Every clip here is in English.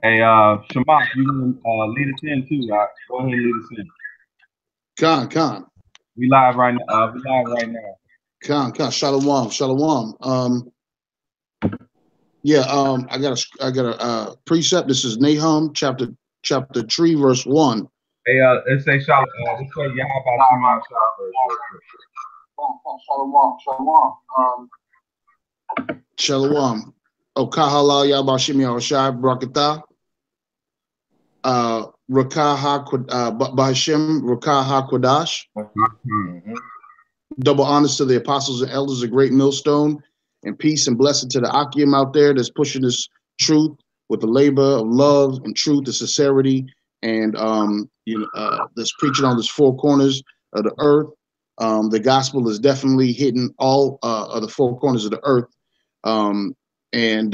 Hey, Shema, you can lead us in too. Go ahead and lead us in. Khan, We live right now. We live right now. Shalom, Shalom. Yeah, I got a precept. This is Nahum chapter 3, verse 1. Let's say Shalom. Let's say Yahweh Shema Shah first, real quick. Shalom. Shalom. Oh, Kahala Yabashimi Arashai Brakata. Bahashim Rakah HaKodash. Mm-hmm. Double honors to the apostles and elders, a great millstone, and peace and blessing to the Akim out there that's pushing this truth with the labor of love and truth and sincerity, and that's preaching on this four corners of the earth. The gospel is definitely hitting all of the four corners of the earth, um, and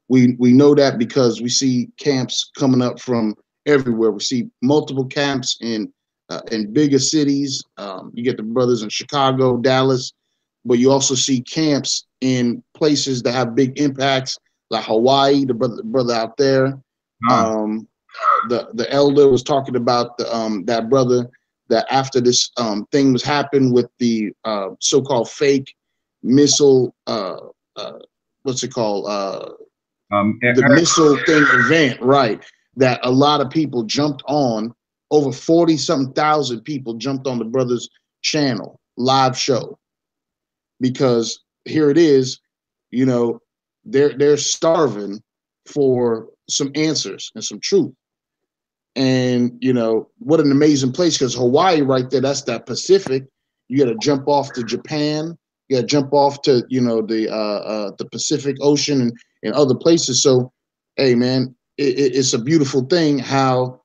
we know that because we see camps coming up from everywhere. We see multiple camps in bigger cities. You get the brothers in Chicago, Dallas, but you also see camps in places that have big impacts, like Hawaii. The brother out there, um, the elder was talking about that brother that after this thing was happened with the so-called fake missile, uh, what's it called? The Eric, missile thing event, right? That a lot of people jumped on. Over 40 something thousand people jumped on the brothers' channel live show because here it is, you know, they're starving for some answers and some truth. And what an amazing place, because Hawaii right there, that's that Pacific. You got to jump off to Japan. You got to jump off to the Pacific Ocean and other places. So, hey man, it's a beautiful thing how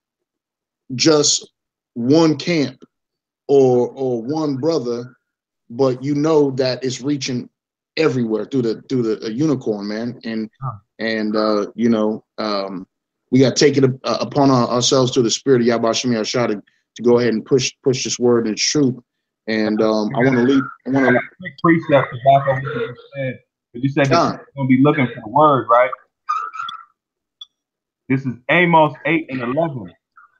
just one camp or one brother, but you know that it's reaching everywhere through the unicorn, man. And we got to take it upon ourselves through the spirit of Yahweh Shemi Ashah to go ahead and push this word and its truth. And I want to lead. I I want got to a quick precept to back up what you just said. But you said that Con, you're going to be looking for the word, right? This is Amos 8 and 11.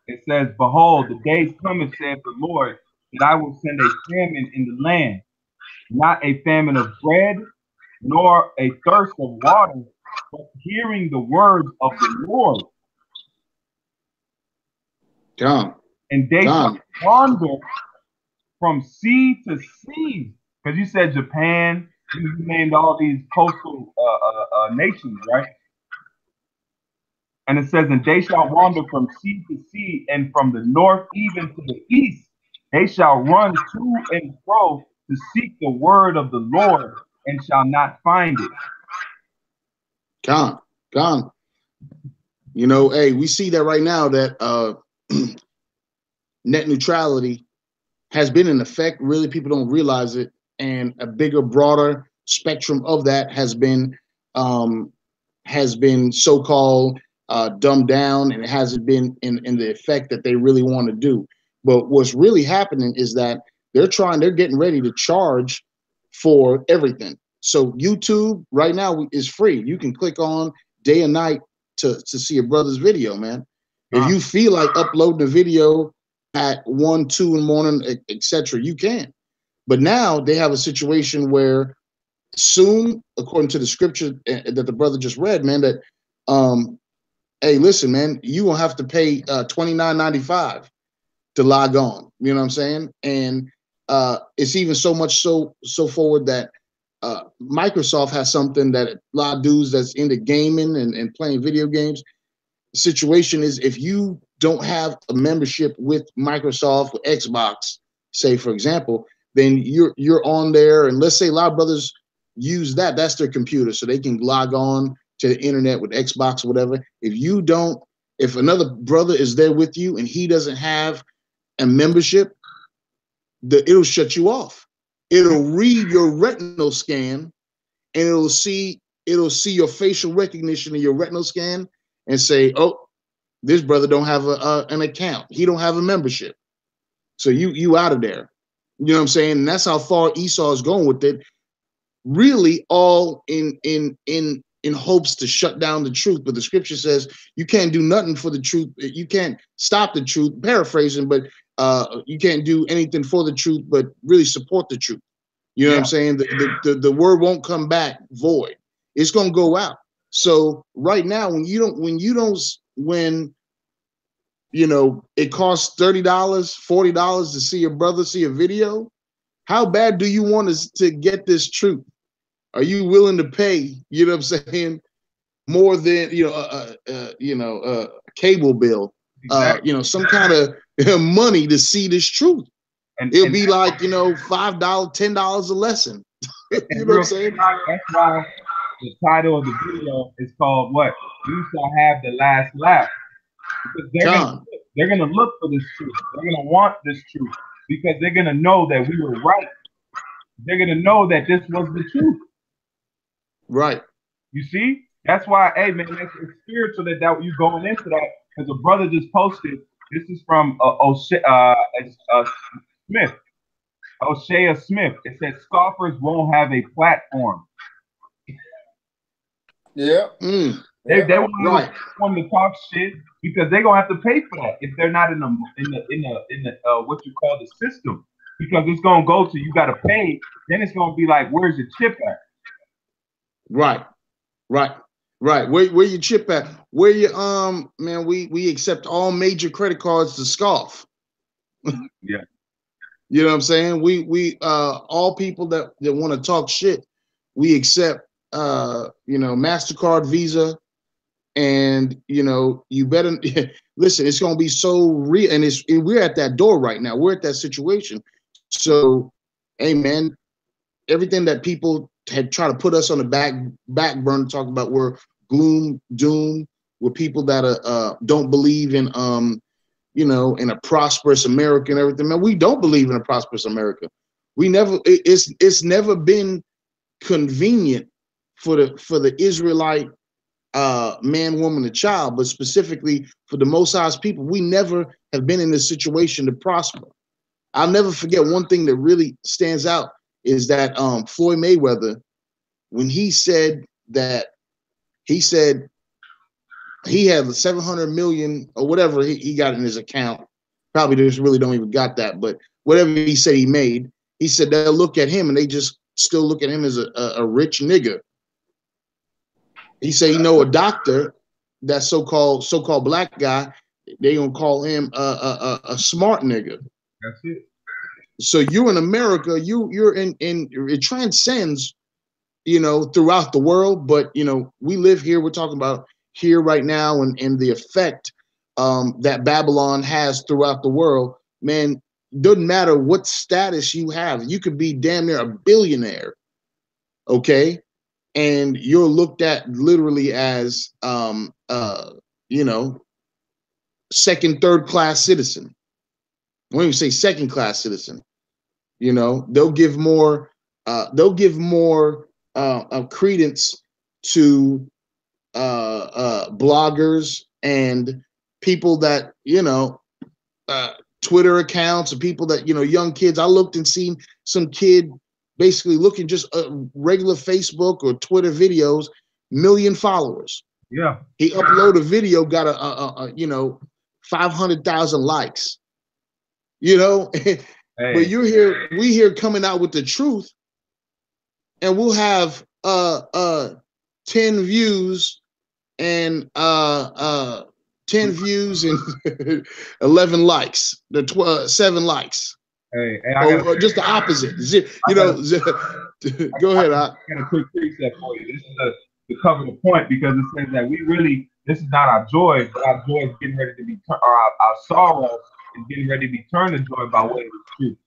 It says, "Behold, the days cometh, saith the Lord, that I will send a famine in the land, not a famine of bread, nor a thirst of water, but hearing the words of the Lord. con, And they shall con, wander from sea to sea." Because you said Japan, you named all these coastal nations, right? And it says, "And they shall wander from sea to sea, and from the north even to the east. They shall run to and fro to seek the word of the Lord, and shall not find it." con, con. Hey, we see that right now that net neutrality has been in effect. Really, people don't realize it, and a bigger, broader spectrum of that um, has been so-called dumbed down, and it hasn't been in the effect that they really want to do. But what's really happening is that they're getting ready to charge for everything. So YouTube right now is free. You can click on day and night to see a brother's video, man. If Uh, you feel like uploading a video at 1, 2 in the morning, etc., you can. But now they have a situation where soon, according to the scripture that the brother just read, man, that hey, listen, man, you will have to pay $29.95 to log on. You know what I'm saying? And it's even so much so forward that Microsoft has something that a lot of dudes that's into gaming and playing video games. The situation is if you don't have a membership with Microsoft or Xbox, say for example, then you're on there, and let's say a lot of brothers use that's their computer, so they can log on to the internet with Xbox or whatever. If another brother is there with you and he doesn't have a membership, it'll shut you off. It'll read your retinal scan, and it'll see your facial recognition in your retinal scan and say, "Oh, this brother don't have an account. He don't have a membership. So you out of there." You know what I'm saying? And that's how far Esau is going with it. Really, all in in hopes to shut down the truth. But the scripture says you can't do nothing for the truth. You can't stop the truth, paraphrasing, but you can't do anything for the truth, but really support the truth. You know what I'm saying? The word won't come back void. It's going to go out. So right now, when you know, it costs $30, $40 to see your brother see a video, how bad do you want us to get this truth? Are you willing to pay, you know what I'm saying, more than, a cable bill, Exactly. some kind of money to see this truth? And it'll be like, $5, $10 a lesson. You know what I'm saying? That's why the title of the video is called what? You shall have the last laugh. Because they're gonna look for this truth. They're gonna want this truth because they're gonna know that we were right. They're gonna know that this was the truth. Right. You see? That's why, hey man, it's spiritual that you going into that. Because a brother just posted. This is from Smith. O'Shea Smith. It said scoffers won't have a platform. Yeah. They want to talk shit because they're gonna have to pay for that if they're not in the what you call the system. Because it's gonna go to you gotta pay, then it's gonna be like, where's your chip at? Right. Where your chip at? Where you man, we accept all major credit cards to scoff. Yeah. You know what I'm saying? We all people that want to talk shit, we accept MasterCard, Visa, and you better listen, it's gonna be so real, and we're at that door right now. We're at that situation. So, hey man, everything that people had tried to put us on the back burner, talk about we're gloom, doom, we're people that don't believe in in a prosperous America and everything. Man, we don't believe in a prosperous America. It's never been convenient for the Israelite man, woman, and child, but specifically for the Most High's people, we never have been in this situation to prosper. I'll never forget one thing that really stands out is that Floyd Mayweather, when he said he had 700 million or whatever he got in his account. Probably just really don't even got that, but whatever he said he made, he said they'll look at him and they just still look at him as a rich nigga. He said, a doctor, that so-called black guy, they gonna call him a smart nigga. That's it. So you're in America, you're in it transcends, throughout the world, but we live here. We're talking about here right now and the effect that Babylon has throughout the world. Man, doesn't matter what status you have. You could be damn near a billionaire, okay? And you're looked at literally as second, third class citizen. I won't even say second class citizen. They'll give more credence to bloggers and people that Twitter accounts and people that young kids. I looked and seen some kid basically looking just regular Facebook or Twitter videos, 1 million followers. Yeah, he uploaded a video, got a 500,000 likes. Hey. But we here coming out with the truth, and we'll have 10 views and 10 views and 11 likes, 7 likes. Hey, just the opposite. Go ahead. I got a quick preset for you. This is to cover the point, because it says that this is not our joy, but our joy is getting ready to be, or our sorrow is getting ready to be turned to joy by way of the truth.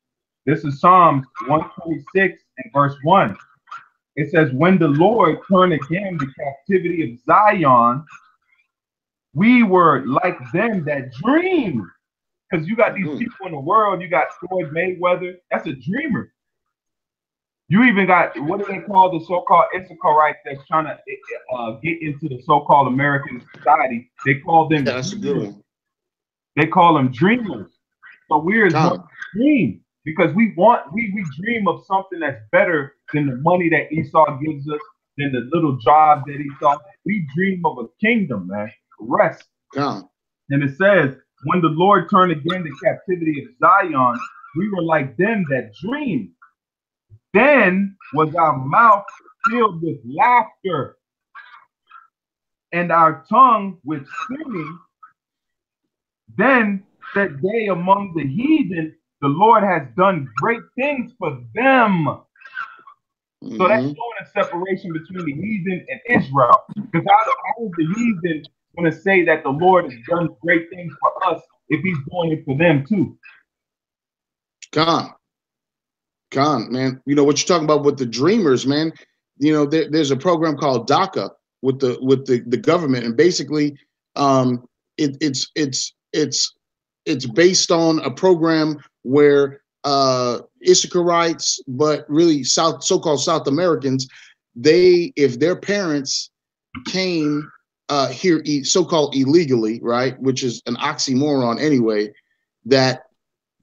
This is Psalms 126 and verse 1. It says, when the Lord turned again the captivity of Zion, we were like them that dream. Because you got these people in the world, you got Floyd Mayweather, that's a dreamer. You even got, what do they call the so-called Issacharites that's trying to get into the so-called American society? They call them dreamers. They call them dreamers. So we're dream, because we dream of something that's better than the money that Esau gives us, than the little jobs that he saw. We dream of a kingdom, man. Rest. Come. And it says, when the Lord turned again the captivity of Zion, we were like them that dream. Then was our mouth filled with laughter and our tongue with singing. Then said they among the heathen, the Lord has done great things for them. So that's showing a separation between the heathen and Israel. Because how is the heathen going to say that the Lord has done great things for us if he's doing it for them too? Con, man. You know what you're talking about with the dreamers, man. You know, there's a program called DACA with the government, and basically, it's based on a program where Issacharites, but really so-called South Americans, if their parents came here so-called illegally, right, which is an oxymoron anyway, that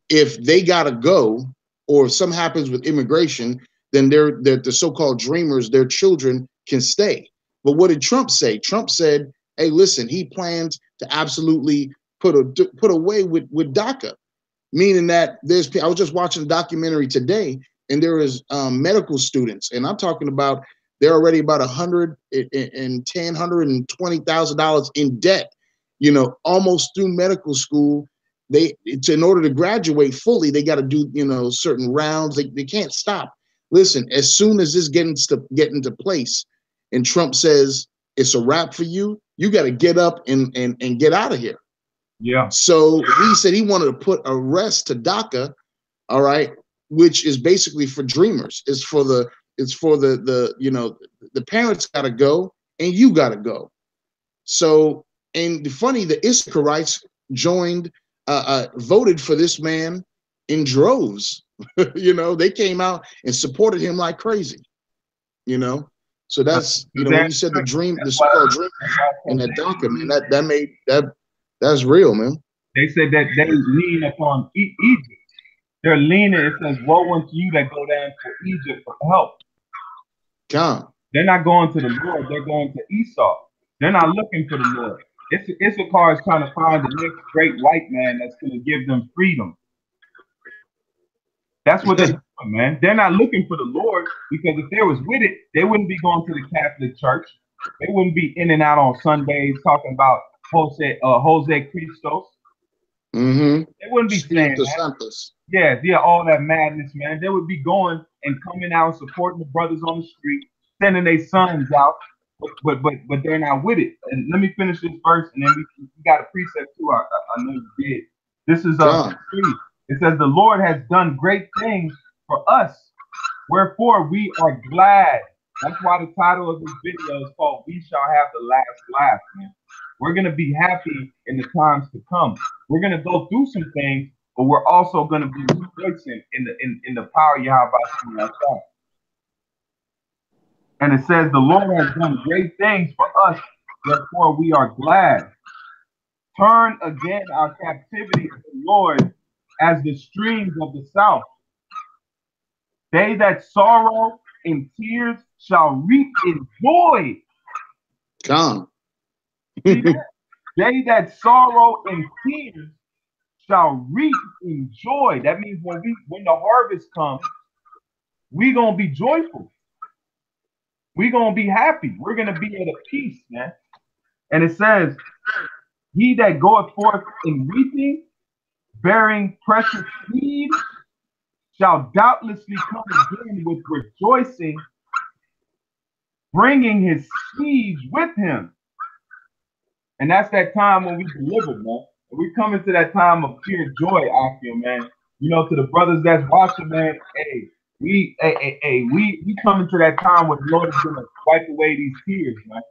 if they gotta go or if something happens with immigration, then the so-called dreamers, their children can stay. But what did Trump say? Trump said, hey, listen, he plans to absolutely put away with DACA, meaning that I was just watching a documentary today, and there is medical students, and I'm talking about they're already about $120,000 in debt, you know, almost through medical school. In order to graduate fully, they got to do, you know, certain rounds. They can't stop. Listen, as soon as this get into place, and Trump says it's a wrap for you, you got to get up and get out of here. Yeah. So he said he wanted to put a rest to DACA, all right, which is basically for dreamers. It's for the you know, the parents got to go and you got to go. So, and the Issacharites joined, voted for this man in droves. You know, they came out and supported him like crazy. You know, so that's, you know, when you said the so-called dream, and that DACA, man, that's real, man. They said that they lean upon Egypt. They're leaning. It says, woe unto you that go down to Egypt for help. God. They're not going to the Lord. They're going to Esau. They're not looking for the Lord. Issachar is trying to find the next great white man that's going to give them freedom. That's what they're doing, man. They're not looking for the Lord, because if they was with it, they wouldn't be going to the Catholic Church. They wouldn't be in and out on Sundays talking about Jose Christos. Mm-hmm. They wouldn't be saying that. Yeah, all that madness, man. They would be going and coming out, supporting the brothers on the street, sending their sons out, but they're not with it. And let me finish this verse, and then we got a precept too. I know you did. This is 3. It says, the Lord has done great things for us, wherefore we are glad. That's why the title of this video is called "We Shall Have the Last Laugh," man. We're gonna be happy in the times to come. We're gonna go through some things, but we're also gonna be rejoicing in the power of Yahweh ourselves. And it says, the Lord has done great things for us, therefore we are glad. Turn again our captivity to the Lord as the streams of the south. They that sorrow in tears shall reap in joy. Come. They that sorrow in tears shall reap in joy. That means when the harvest comes, we're gonna be joyful. We're gonna be happy. We're gonna be at a peace, man. And it says, he that goeth forth in weeping, bearing precious seed, shall doubtlessly come again with rejoicing, bringing his seeds with him. And that's that time when we deliver, man. We're coming to that time of pure joy, I feel, man. You know, to the brothers that's watching, man, we coming to that time where the Lord is gonna wipe away these tears, man.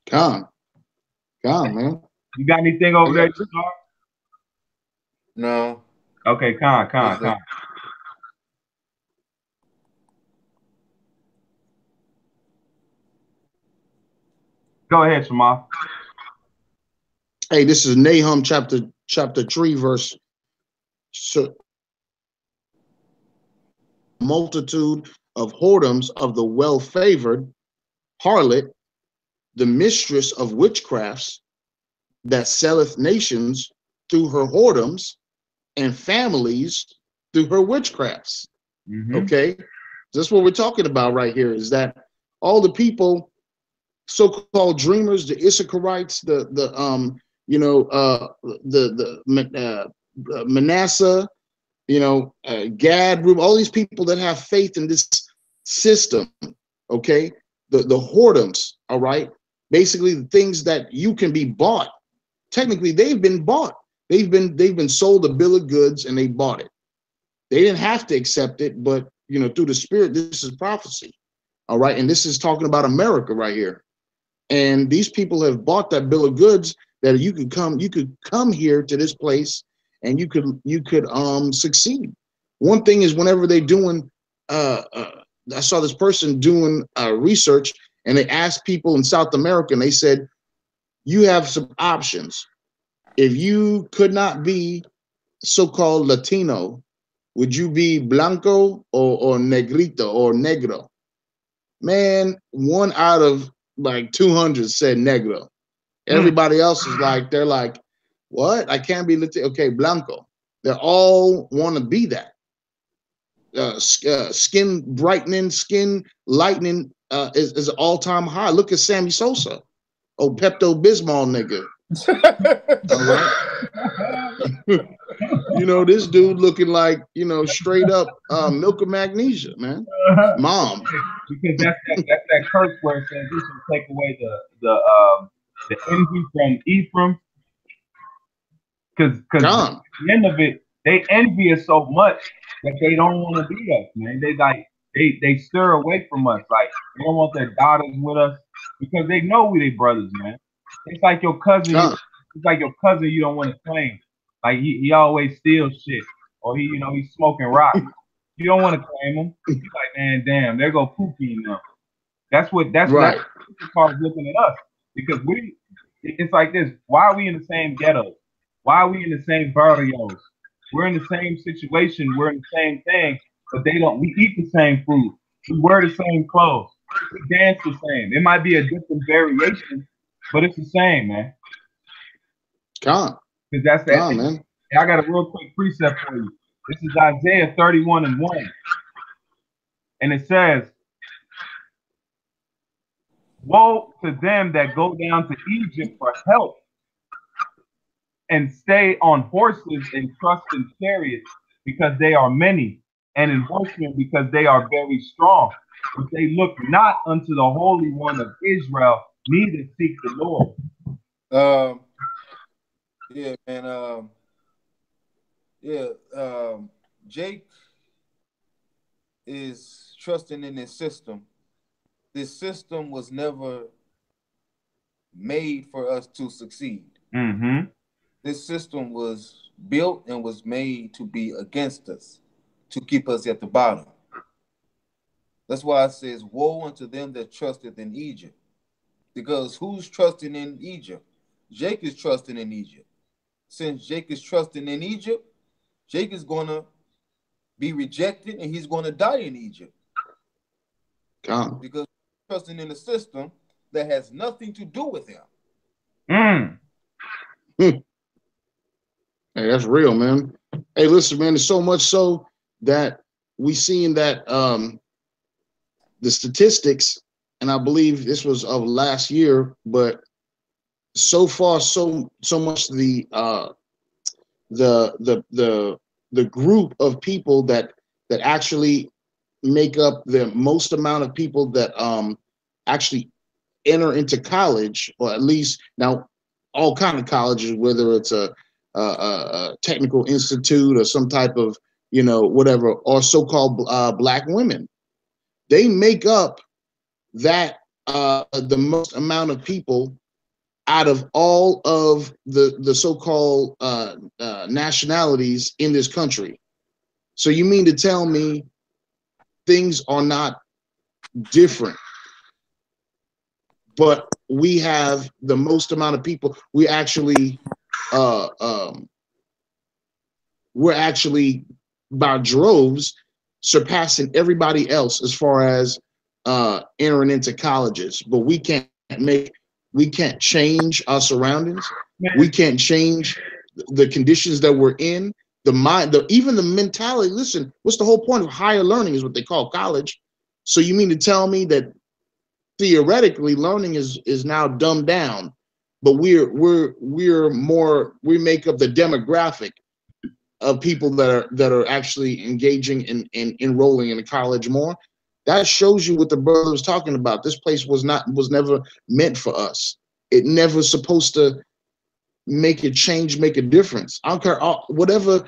Come, man. You got anything over there, Star? No. Okay, con. Go ahead, Shema. Hey, this is Nahum chapter 3, verse. So, multitude of whoredoms of the well-favored harlot, the mistress of witchcrafts, that selleth nations through her whoredoms, and families through her witchcrafts. Okay, that's what we're talking about right here. Is that all the people, so-called dreamers, the Issacharites, Manasseh, Gad, Reuben, all these people that have faith in this system. Okay, the whoredoms. All right, basically the things that you can be bought. Technically, they've been bought. They've been sold a bill of goods and they bought it. They didn't have to accept it, but through the Spirit, this is prophecy. All right, and this is talking about America right here. And these people have bought that bill of goods that you could come here to this place and you could succeed. One thing is, whenever they're doing, I saw this person doing research, and they asked people in South America, and they said, you have some options. If you could not be so-called Latino, would you be blanco or negrito or negro? Man, 1 out of like 200 said negro. Everybody else is like, they're like, what? I can't be Latino. Okay, blanco. They all want to be that. Skin brightening, skin lightening is an all-time high. Look at Sammy Sosa. Oh, Pepto-Bismol nigga. All right. This dude looking like, straight up milk of magnesia, man. Mom. Because that's that curse where it says, "You shall take away the envy from Ephraim." Because at the end of it, they envy us so much that they don't want to be us, man. They stir away from us. Like, they don't want their daughters with us because they know we their brothers, man. It's like your cousin. It's like your cousin you don't want to claim. Like, he always steals shit, or he's smoking rock. You don't want to claim him. You're like, man, damn, there go Pookie now. That's right. That's looking at us, because it's like this. Why are we in the same ghetto? Why are we in the same barrios? We're in the same situation. We're in the same thing, but they don't. We eat the same food. We wear the same clothes. We dance the same. It might be a different variation, but it's the same, man. Because that's that. Man. I got a real quick precept for you. This is Isaiah 31:1. And it says, woe to them that go down to Egypt for help and stay on horses and trust in chariots, because they are many, and in horsemen, because they are very strong. But they look not unto the Holy One of Israel, neither seek the Lord. Yeah, man. Jake is trusting in this system. This system was never made for us to succeed. This system was built and was made to be against us, to keep us at the bottom. That's why it says, woe unto them that trusteth in Egypt. Because who's trusting in Egypt? Jake is trusting in Egypt. Since Jake is trusting in Egypt, Jake is going to be rejected and he's going to die in Egypt. Because he's trusting in a system that has nothing to do with him. Hey, that's real, man. Hey, listen, man, it's so much so that we seen that the statistics, and I believe this was of last year, but so far, so much the group of people that actually make up the most amount of people that actually enter into college, or at least now all kind of colleges, whether it's a technical institute or some type of whatever, or so-called black women, they make up that the most amount of people out of all of the so-called nationalities in this country. So you mean to tell me things are not different, but we have the most amount of people? We're actually by droves surpassing everybody else as far as entering into colleges, but we can't change our surroundings. We can't change the conditions that we're in, the mind, even the mentality. Listen, what's the whole point of higher learning is what they call college. So you mean to tell me that theoretically learning is now dumbed down, but we make up the demographic of people that are actually engaging in enrolling in a college more? That shows you what the brother was talking about. This place was never meant for us. It never supposed to make a change, make a difference. I don't care whatever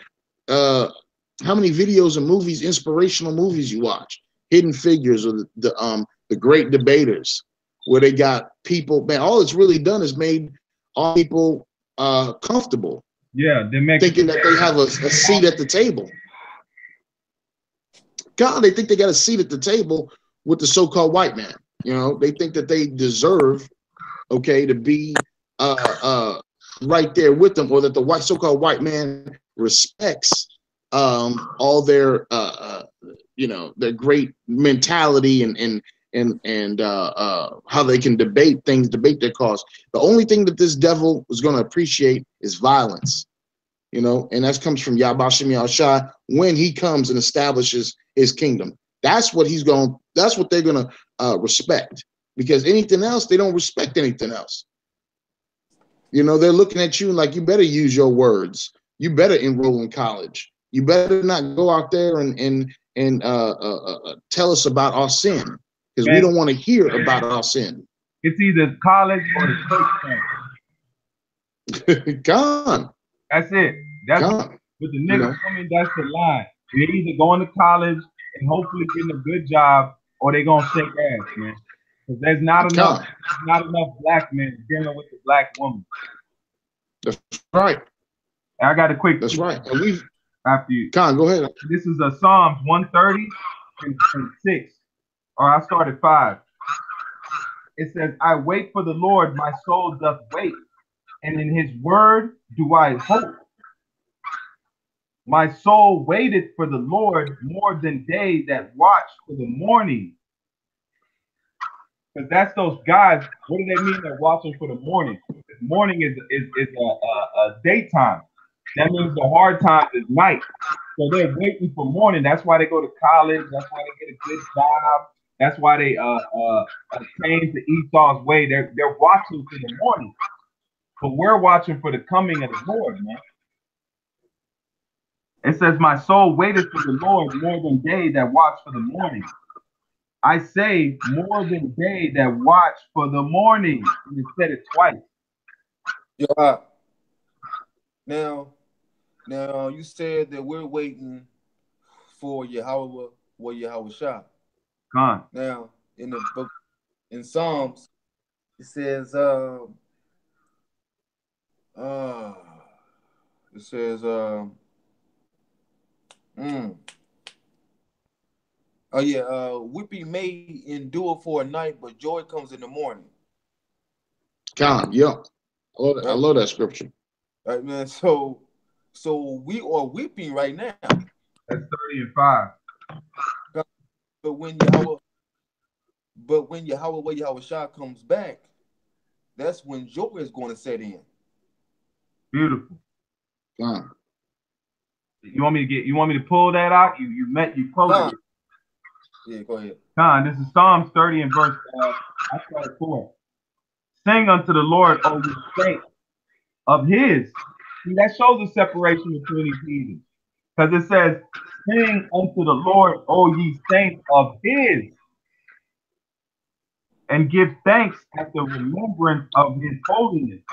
how many videos and movies, inspirational movies you watch, Hidden Figures or the Great Debaters, where they got people, man, all it's really done is made all people comfortable. Yeah, thinking that they have a seat at the table. God, they think they got a seat at the table with the so-called white man. You know, they think that they deserve, okay, to be right there with them, or that the so-called white man respects all their their great mentality and how they can debate their cause. The only thing that this devil is going to appreciate is violence. You know, and that comes from Yabashim Yahushua when he comes and establishes his kingdom. That's what they're going to respect, because anything else, they don't respect anything else. You know, they're looking at you like, you better use your words. You better enroll in college. You better not go out there and tell us about our sin, because we don't want to hear about our sin. It's either college or the church. Gone. That's it. That's with the niggas coming. That's the line. They're either going to college and hopefully getting a good job, or they're gonna shake ass, man. Because there's not enough black men dealing with the black woman. That's right. I got a quick. That's right. And we've after you. Con, go ahead. This is a Psalms 130 and 6. Or I started 5. It says, "I wait for the Lord, my soul doth wait, and in his word do I hope. My soul waited for the Lord more than they that watch for the morning." Because that's those guys. What do they mean they're watching for the morning? Morning is a daytime. That means the hard times is night. So they're waiting for morning. That's why they go to college. That's why they get a good job. That's why they attain to Esau's way. They're watching for the morning. But we're watching for the coming of the Lord, man. It says, "My soul waited for the Lord more than they that watch for the morning." I say more than they that watch for the morning. And it said it twice. Yeah. Now you said that we're waiting for Yahweh or Yahushua. Now in the book, in Psalms, it says weeping may endure for a night, but joy comes in the morning. God, yeah. I love that scripture. Right, man. So we are weeping right now. That's 30 and 5. But when Yahweh Yahushua comes back, that's when joy is going to set in. Beautiful. God. You want me to pull that out? You quoted it. Yeah, go ahead. This is Psalms 30 and verse I started 4. "Sing unto the Lord, O ye saints of his." See, that shows a separation between these heathens. Because it says, "Sing unto the Lord, O ye saints of his, and give thanks at the remembrance of his holiness.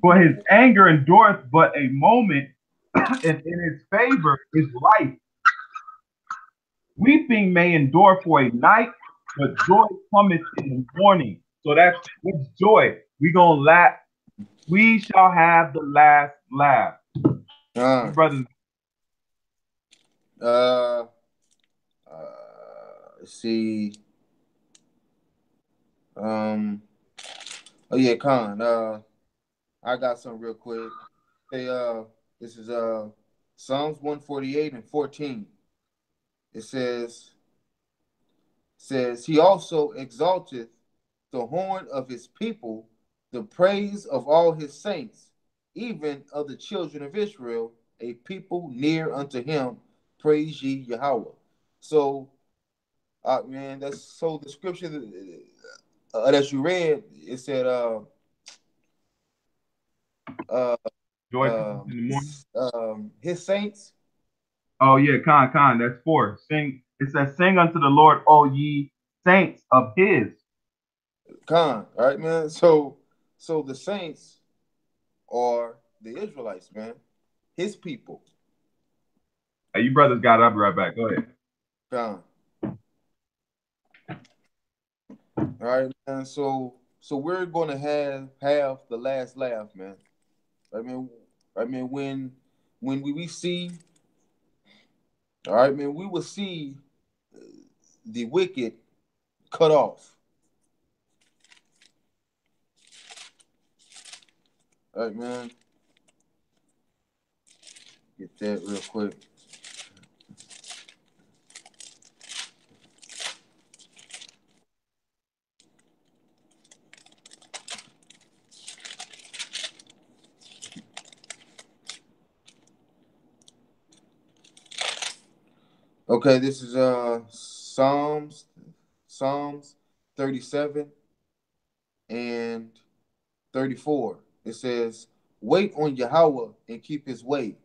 For his anger endureth but a moment, and in his favor is life. Weeping may endure for a night, but joy cometh in the morning." So that's joy. We gonna laugh. We shall have the last laugh. Brothers. Let's see. Oh yeah, Khan. I got some real quick. Hey, this is Psalms 148 and 14. It says he also exalteth the horn of his people, the praise of all his saints, even of the children of Israel, a people near unto him. Praise ye Yahweh. So, man, that's so the scripture that you read. It said, uh, Joy comes in the morning. his saints. Oh yeah, Con. That's 4. Sing. It says, "Sing unto the Lord, O ye saints of His." All right, man. So the saints are the Israelites, man. His people. Hey, you brothers got up right back. Go ahead. Con. All right, man. So we're gonna have the last laugh, man. I mean when we see, all right, man, we will see the wicked cut off. All right, man. Get that real quick. Okay, this is Psalms 37 and 34. It says, "Wait on Yahweh and keep his way.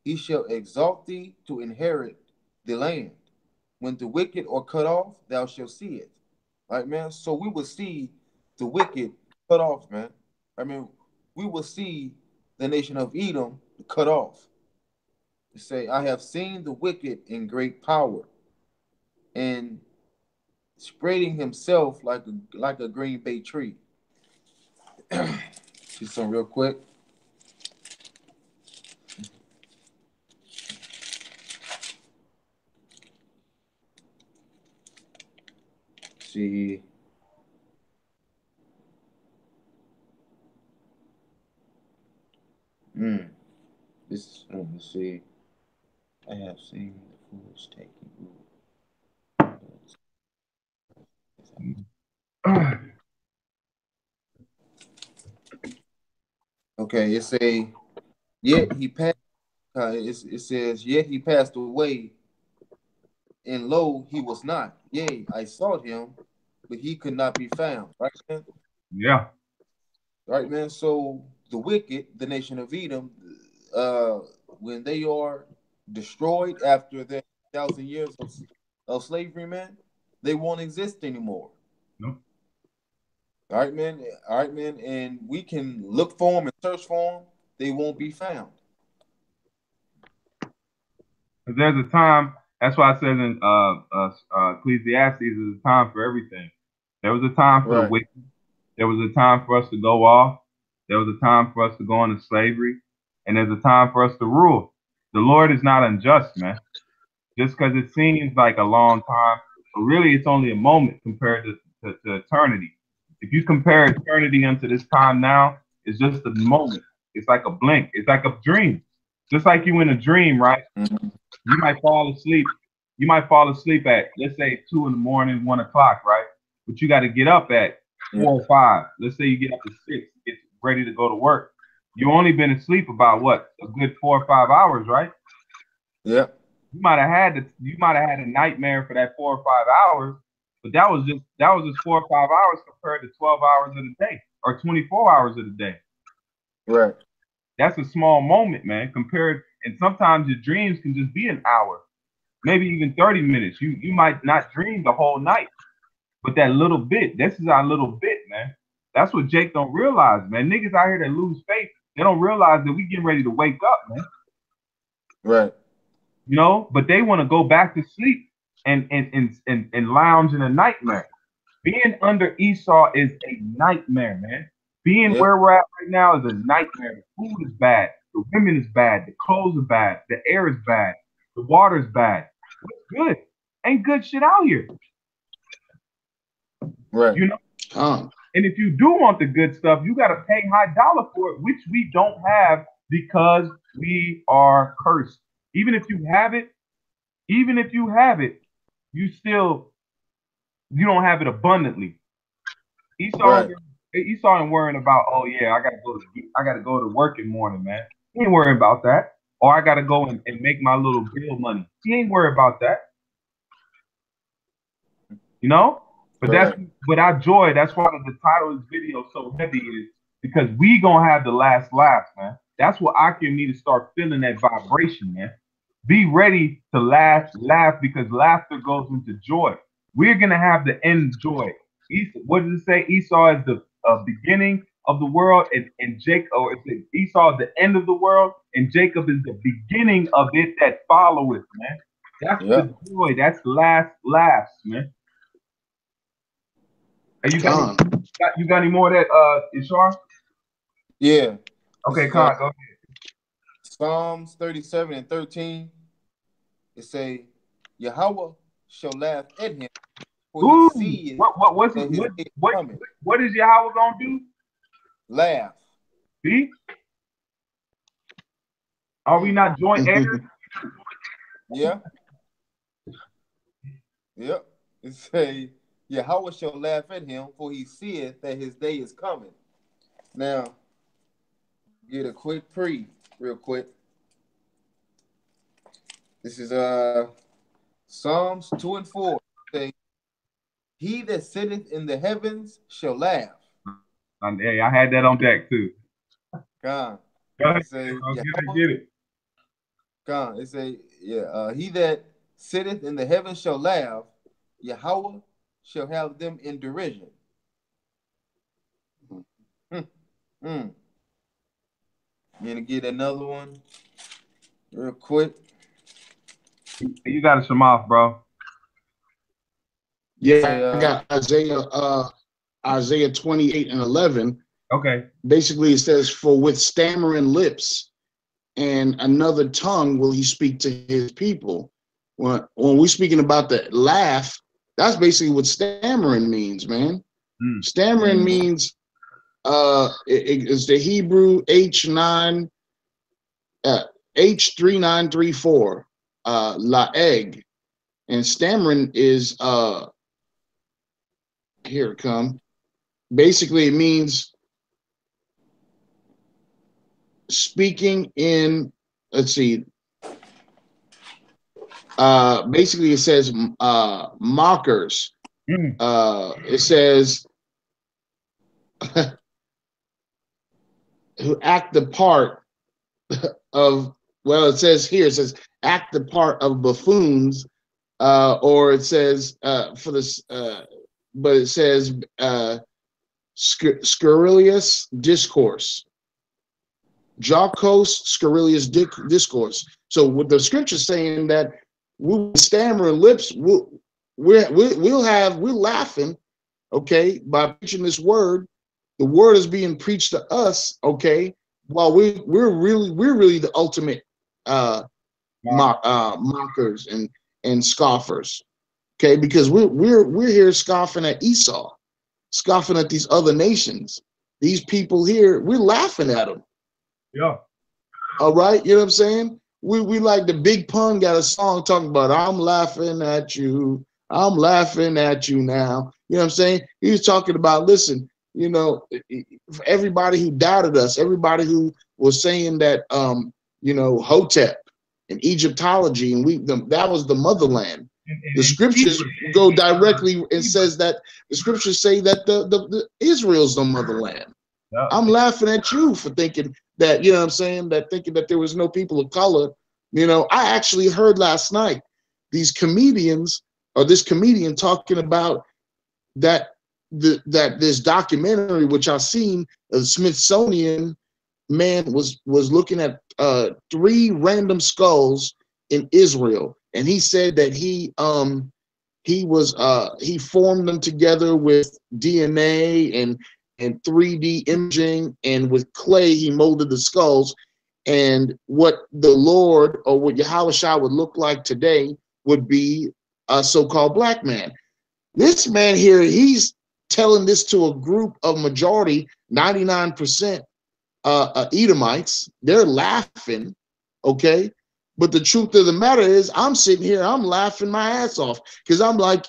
He shall exalt thee to inherit the land. When the wicked are cut off, thou shalt see it." All right, man. So we will see the wicked cut off, man. I mean, we will see the nation of Edom cut off. It say, "I have seen the wicked in great power, and spreading himself like a green bay tree." See some real quick. See. Let me see. I have seen the foolish taking root. Okay, it say, yet he passed. It says, yet he passed away, and lo, he was not. Yea, I sought him, but he could not be found. Right, man? Yeah. Right, man. So the wicked, the nation of Edom, uh, when they are destroyed after their 1,000 years of slavery, man, they won't exist anymore. No. All right, man. All right, man. And we can look for them and search for them. They won't be found. There's a time. That's why it says in Ecclesiastes, there's a time for everything. There was a time for the Right. wicked. There was a time for us to go off. There was a time for us to go into slavery. And there's a time for us to rule. The Lord is not unjust, man. Just because it seems like a long time, but really it's only a moment compared to eternity. If you compare eternity unto this time now, it's just a moment. It's like a blink. It's like a dream. Just like you in a dream, right? Mm-hmm. You might fall asleep. You might fall asleep at, let's say, 2 in the morning, 1 o'clock, right? But you got to get up at 4 or 5. Let's say you get up at 6, get ready to go to work. You only been asleep about what? A good 4 or 5 hours, right? Yeah. You might have had a nightmare for that 4 or 5 hours, but that was just 4 or 5 hours compared to 12 hours of the day or 24 hours of the day. Right. That's a small moment, man. Compared, and sometimes your dreams can just be an hour, maybe even 30 minutes. You might not dream the whole night, but that little bit, this is our little bit, man. That's what Jake don't realize, man. Niggas out here that lose faith, they don't realize that we getting ready to wake up, man. Right. You know, but they want to go back to sleep and lounge in a nightmare. Being under Esau is a nightmare, man. Being where we're at right now is a nightmare. The food is bad. The women is bad. The clothes are bad. The air is bad. The water is bad. What's good? Ain't good shit out here. Right. You know? And if you do want the good stuff, you got to pay high dollar for it, which we don't have because we are cursed. Even if you have it, Even if you have it, you don't have it abundantly. Right. Esau ain't worrying about, oh yeah, I gotta go to work in the morning, man. He ain't worrying about that. Or I gotta go and make my little bill money. He ain't worried about that. You know? Right. But our joy, that's why the title of this video is so heavy, is because we gonna have the last laugh, man. That's what Aki need to start feeling, that vibration, man. Be ready to laugh because laughter goes into joy. We're gonna have the end joy. What does it say? Esau is the beginning of the world, and Jacob, or is it Esau is the end of the world, and Jacob is the beginning of it that followeth, man. That's Yeah. the joy. That's last laughs, man. Hey, Con. you got any more of that, Ishar? Yeah. This Okay, is Khan, go ahead. Psalms 37 and 13. It say, Yahweh shall laugh at him, for he Ooh, seeth what's that his day is coming. what is Yahweh gonna do? Laugh. See, are we not joint heirs? Yeah. Yep. It say, Yahweh shall laugh at him, for he seeth that his day is coming. Now, get a quick real quick. This is Psalms 2 and 4. It say, he that sitteth in the heavens shall laugh. Hey, I had that on deck too. God. Go ahead, It say, get it. God. It say, he that sitteth in the heavens shall laugh. Yahweh shall have them in derision. Mm. Gonna get another one real quick. You got a Shemaf, bro. Yeah, Say, I got Isaiah 28 and 11. Okay. Basically, it says, for with stammering lips and another tongue will he speak to his people. When we're speaking about the laugh, that's basically what stammering means, man. Stammering means it's the Hebrew H9 H3934 laeg, and stammering is here it come. Basically, it means speaking in, let's see, basically it says mockers. It says who act the part of, well, it says here, it says act the part of buffoons, or it says for this, but it says scurrilous discourse, jocose, scurrilous discourse. So what the scripture's saying, that we stammering lips, we're laughing, okay, by preaching this word. The word is being preached to us, okay, while we're really the ultimate mockers and scoffers, okay, because we're here scoffing at Esau, scoffing at these other nations. These people here, we're laughing at them. Yeah. All right, you know what I'm saying? We like the Big Pun got a song talking about I'm laughing at you, I'm laughing at you now. You know what I'm saying? He was talking about, listen, you know, for everybody who doubted us, everybody who was saying that you know, Hotep and Egyptology, and that was the motherland. The scriptures go directly and says that the scriptures say that the Israel's the motherland. I'm laughing at you for thinking that, you know what I'm saying, that thinking that there was no people of color. You know, I actually heard last night these comedians, or this comedian talking about that that this documentary, which I've seen, the Smithsonian man was looking at 3 random skulls in Israel, and he said that he formed them together with DNA and 3D imaging, and with clay he molded the skulls. And what the Lord, or what Yahushua would look like today, would be a so-called black man. This man here, he's telling this to a group of majority, 99% Edomites. They're laughing, okay? But the truth of the matter is, I'm sitting here, I'm laughing my ass off because I'm like,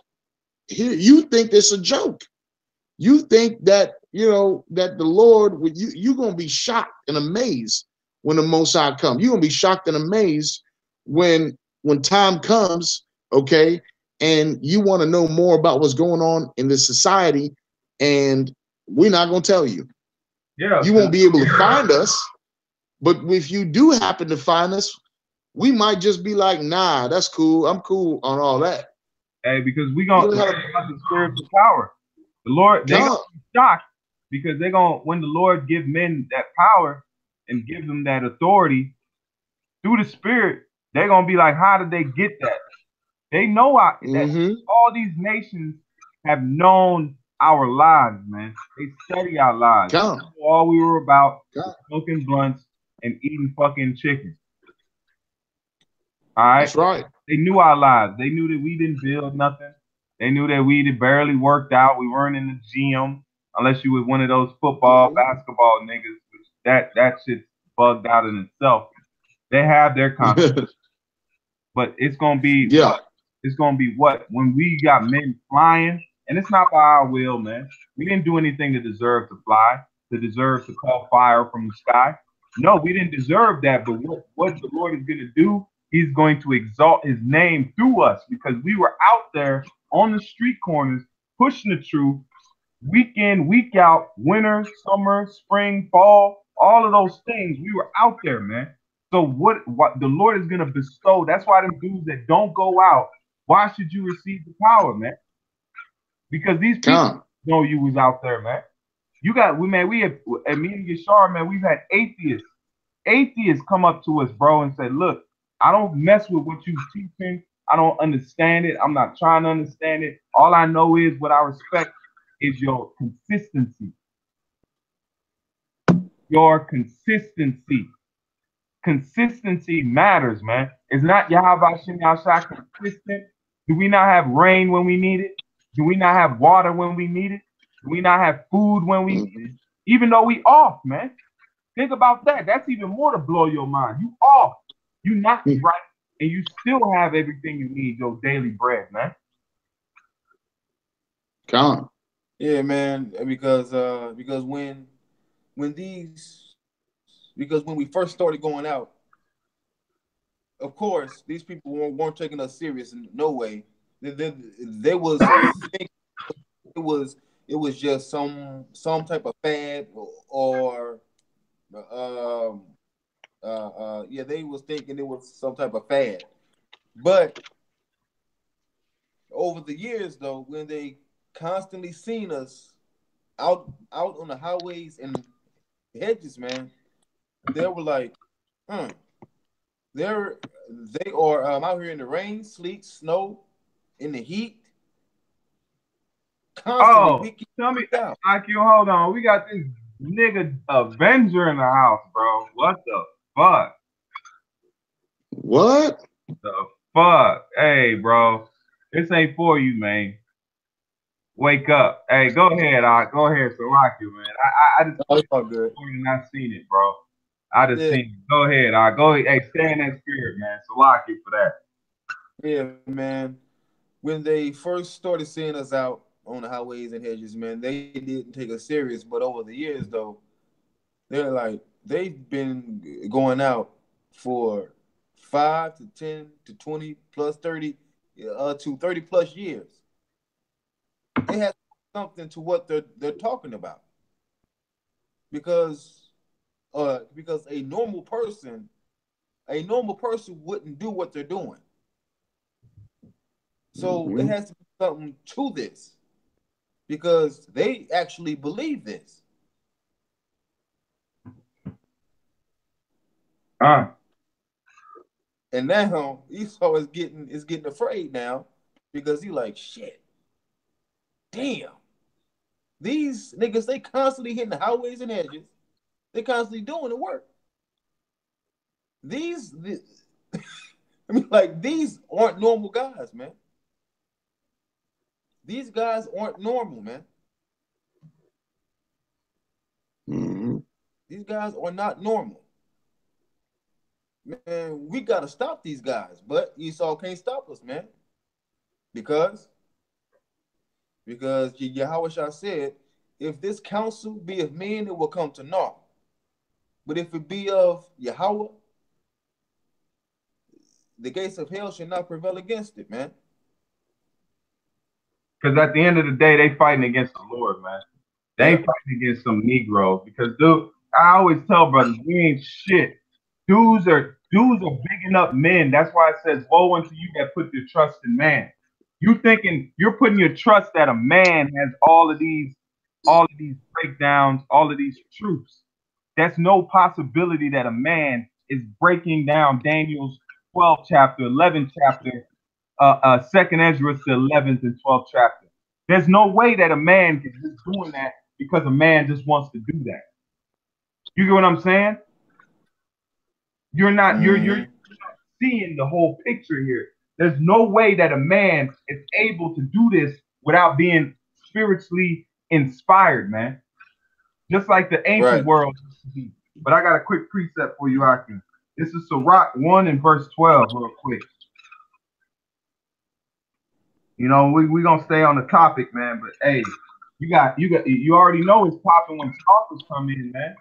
here, you think it's a joke. You think that, you know, that the Lord, you're going to be shocked and amazed when the Most High comes. You're going to be shocked and amazed when time comes, okay, and you want to know more about what's going on in this society, and we're not going to tell you. Yeah. You won't be able to find us, but if you do happen to find us, we might just be like, nah, that's cool. I'm cool on all that. Hey, because we gonna talk about the spiritual power. The Lord, they gonna be shocked because they're gonna, when the Lord give men that power and give them that authority through the Spirit, they're gonna be like, how did they get that? They know that all these nations have known our lives, man. They study our lives. All we were about was smoking blunts and eating fucking chicken. All right. That's right. They knew our lives. They knew that we didn't build nothing. They knew that we barely worked out. We weren't in the gym unless you was one of those football, basketball niggas. Which that shit's bugged out in itself. They have their concept, but it's gonna be it's gonna be what when we got men flying, and it's not by our will, man. We didn't do anything to deserve to fly, to deserve to call fire from the sky. No, we didn't deserve that. But what the Lord is gonna do? He's going to exalt his name through us because we were out there on the street corners pushing the truth week in, week out, winter, summer, spring, fall, all of those things. We were out there, man. So what the Lord is going to bestow, that's why them dudes that don't go out, why should you receive the power, man? Because these people know you was out there, man. We have, at me and Yashar, man, we've had atheists come up to us, bro, and say, look, I don't mess with what you're teaching. I don't understand it. I'm not trying to understand it. All I know is what I respect is your consistency. Your consistency. Consistency matters, man. It's not Yahweh Shem Yahshua consistent. Do we not have rain when we need it? Do we not have water when we need it? Do we not have food when we need it? Even though we off, man. Think about that. That's even more to blow your mind. You off. You not right, and you still have everything you need, your daily bread, man. Yeah, man. Because when we first started going out, of course, these people weren't taking us serious in no way. They was it was just some type of fad or yeah, they was thinking it was some type of fad. But over the years, though, when they constantly seen us out on the highways and hedges, man, they were like, they are out here in the rain, sleet, snow, in the heat. Constantly. Oh, tell me, IQ, hold on. We got this nigga Avenger in the house, bro. What the fuck? What? The fuck? Hey, bro. This ain't for you, man. Wake up. Hey, go ahead, go ahead, Salaki, man. I just all good. And I seen it, bro. I just seen it. Go ahead, go ahead. Hey, stay in that spirit, man. Salaki for that. Yeah, man. When they first started seeing us out on the highways and hedges, man, they didn't take us serious. But over the years, though, they've been going out for 5 to 10 to 20 plus 30 to 30 plus years. It has something to what they're talking about. Because a normal person wouldn't do what they're doing. So it has to be something to this, because they actually believe this. And now Esau is getting afraid now, because he like, shit, damn, these niggas, they constantly hitting the highways and edges. They constantly doing the work. These I mean, like, these aren't normal guys, man. These guys aren't normal, man. These guys are not normal. man, we gotta stop these guys. But Esau can't stop us, man. Because Yahweh said, if this counsel be of men, it will come to naught. But if it be of Yahweh, the gates of hell shall not prevail against it, man. Because at the end of the day, they fighting against the Lord, man. They ain't fighting against some Negroes. Because, dude, I always tell brothers, we ain't shit. Dudes are bigging up men. That's why it says, woe unto you that put your trust in man. You thinking you're putting your trust that a man has all of these breakdowns, all of these truths. There's no possibility that a man is breaking down Daniel's 12th chapter, 11th chapter, 2nd Ezra, the 11th and 12th chapter. There's no way that a man is just doing that because a man just wants to do that. You get what I'm saying? You're not seeing the whole picture here. There's no way that a man is able to do this without being spiritually inspired, man. Just like the ancient world used to be. But I got a quick precept for you, Akim. This is Sirach 1 and verse 12, real quick. You know, we gonna stay on the topic, man. But hey, you already know it's popping when scoffers come in, man.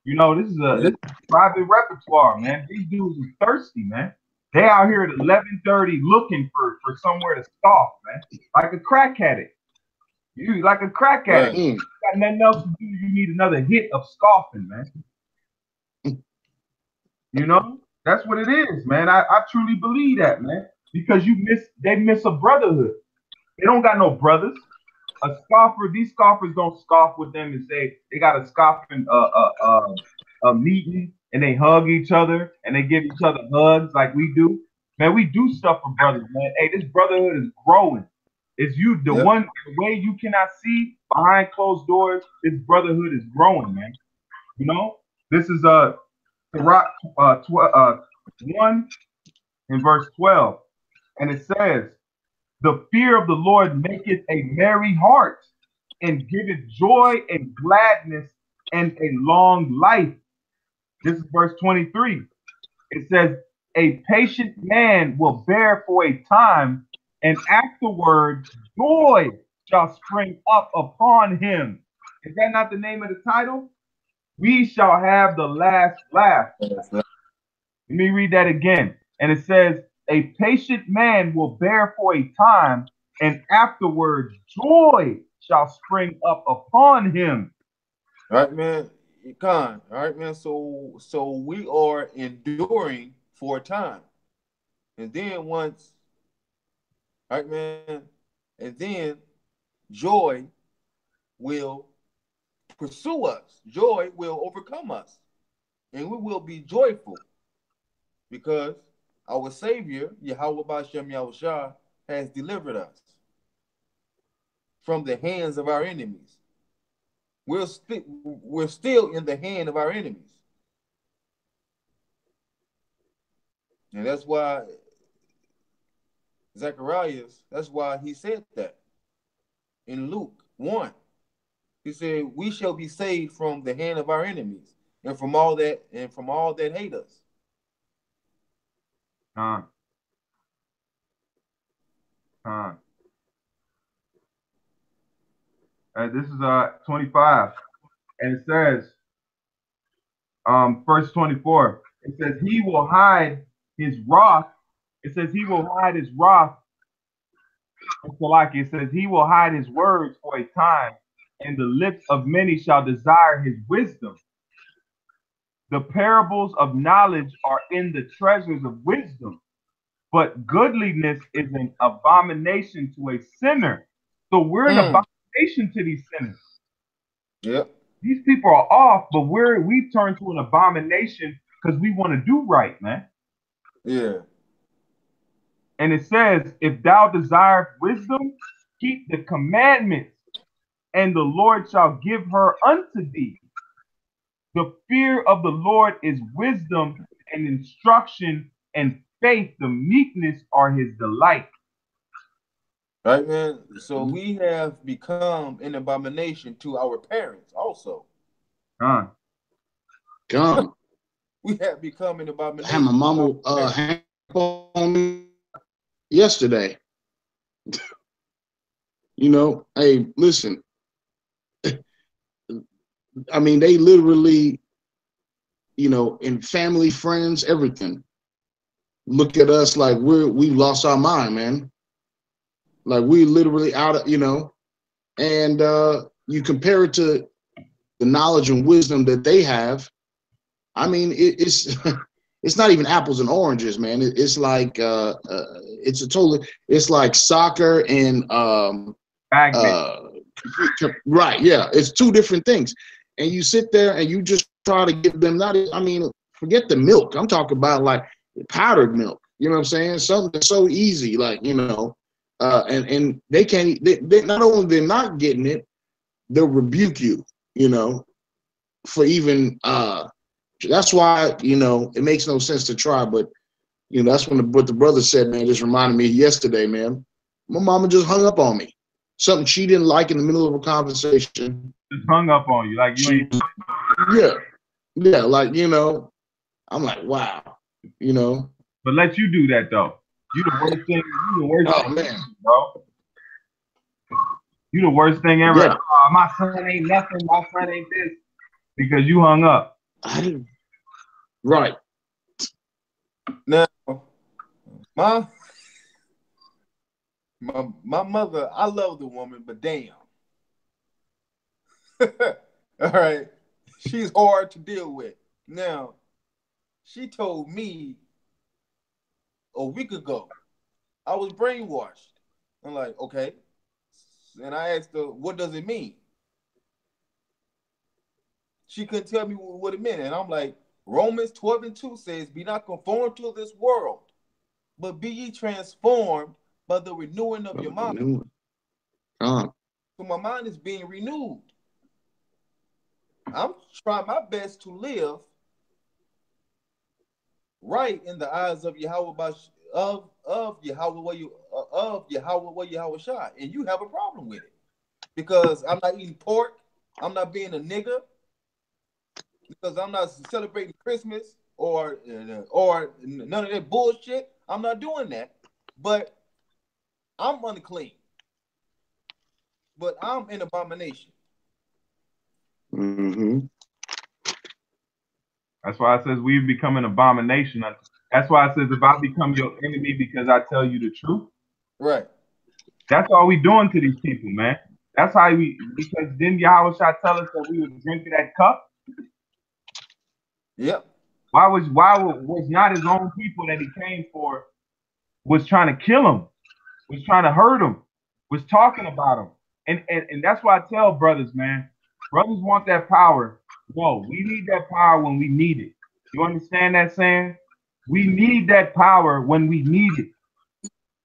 You know, this is private repertoire, man. These dudes are thirsty, man. They out here at 11:30 looking for somewhere to scoff, man. Like a crack addict. You like a crack addict. You got nothing else to do. You need another hit of scoffing, man. You know, that's what it is, man. I truly believe that, man. Because they miss a brotherhood. They don't got no brothers. A scoffer, these scoffers don't scoff with them and say they got a scoffing a meeting and they hug each other and they give each other hugs like we do. Man, we do stuff for brothers, man. Hey, this brotherhood is growing. It's the way you cannot see behind closed doors. This brotherhood is growing, man. You know, this is Sirach 1 in verse 12, and it says, "The fear of the Lord maketh a merry heart, and giveth joy and gladness and a long life." This is verse 23. It says, "A patient man will bear for a time, and afterward joy shall spring up upon him." Is that not the name of the title? We shall have the last laugh. Let me read that again. And it says, "A patient man will bear for a time, and afterwards joy shall spring up upon him." All right, man. All right, man. So we are enduring for a time. And then once, all right, man, and then joy will pursue us. Joy will overcome us. And we will be joyful because our Savior, Yahweh B'Shem Yahushua, has delivered us from the hands of our enemies. We're still in the hand of our enemies. And that's why Zacharias, that's why he said that in Luke 1. He said, "We shall be saved from the hand of our enemies and from all that hate us." This is 25, and it says, verse 24. It says, "He will hide his wrath." It says, "He will hide his wrath." It says, "He will hide his words for a time, and the lips of many shall desire his wisdom. The parables of knowledge are in the treasures of wisdom, but goodliness is an abomination to a sinner." So we're an abomination to these sinners. Yep. These people are off, but we turn to an abomination because we want to do right, man. Yeah. And it says, "If thou desire wisdom, keep the commandments, and the Lord shall give her unto thee. The fear of the Lord is wisdom and instruction, and faith, the meekness are his delight." Right, man. So we have become an abomination to our parents also. Come. We have become an abomination. I had my mama hang up on me yesterday. You know, hey, listen. I mean, they literally, you know, in family, friends, everything, look at us like we lost our mind, man. Like we literally out of, you know, and you compare it to the knowledge and wisdom that they have. I mean, it's it's not even apples and oranges, man. It's like it's a totally, it's like soccer and right, yeah, it's two different things. And you sit there and you just try to give them, not, I mean, forget the milk. I'm talking about like powdered milk. You know what I'm saying? Something that's so easy, like, you know, and they can't. They not only they're not getting it, they'll rebuke you. You know, for even that's why, you know, it makes no sense to try. But you know, that's when what the brother said, man, just reminded me yesterday, man. My mama just hung up on me. Something she didn't like in the middle of a conversation. Just hung up on you, like you ain't. Yeah, like, you know, I'm like, wow, you know. But let you do that though. You the worst thing. You the worst thing, man, bro. You the worst thing ever. Yeah. Oh, my son ain't nothing. My son ain't this, because you hung up. I didn't. Right. Now, my mother, I love the woman, but damn. All right. She's hard to deal with. Now, she told me a week ago I was brainwashed. I'm like, okay. And I asked her, what does it mean? She couldn't tell me what it meant. And I'm like, Romans 12:2 says, be not conformed to this world, but be ye transformed by the renewing of your mind. So my mind is being renewed. I'm trying my best to live right in the eyes of Yahweh, of Yahweh Shai, and you have a problem with it because I'm not eating pork, I'm not being a nigga, because I'm not celebrating Christmas or none of that bullshit. I'm not doing that, but I'm unclean, but I'm an abomination. Mm-hmm. That's why it says we become an abomination. That's why it says if I become your enemy because I tell you the truth. Right. That's all we doing to these people, man. That's how because then Yahweh shall tell us that we would drink that cup. Yep. Why was not his own people that he came for was trying to kill him, was trying to hurt him, was talking about him. And that's why I tell brothers, man, brothers want that power. No, we need that power when we need it. You understand that saying? We need that power when we need it.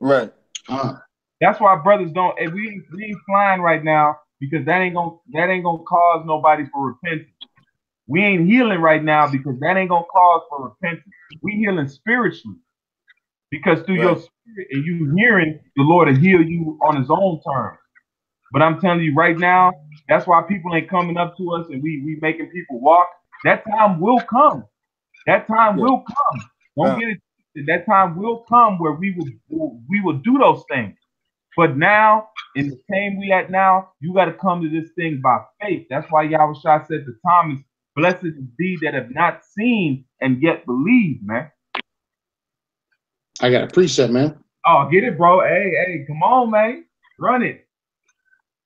Right. That's why brothers don't. If we ain't flying right now because that ain't gonna cause nobody for repentance. We ain't healing right now because that ain't gonna cause for repentance. We healing spiritually because through your spirit and you hearing the Lord to heal you on His own terms. But I'm telling you right now, that's why people ain't coming up to us and we making people walk. That time will come. That time will come. Don't get it. That time will come where we will do those things. But now, in the time we at now, you got to come to this thing by faith. That's why Yahweh Shai said to Thomas, blessed is thee that have not seen and yet believe, man. I got a precept, man. Oh, get it, bro. Hey, come on, man. Run it.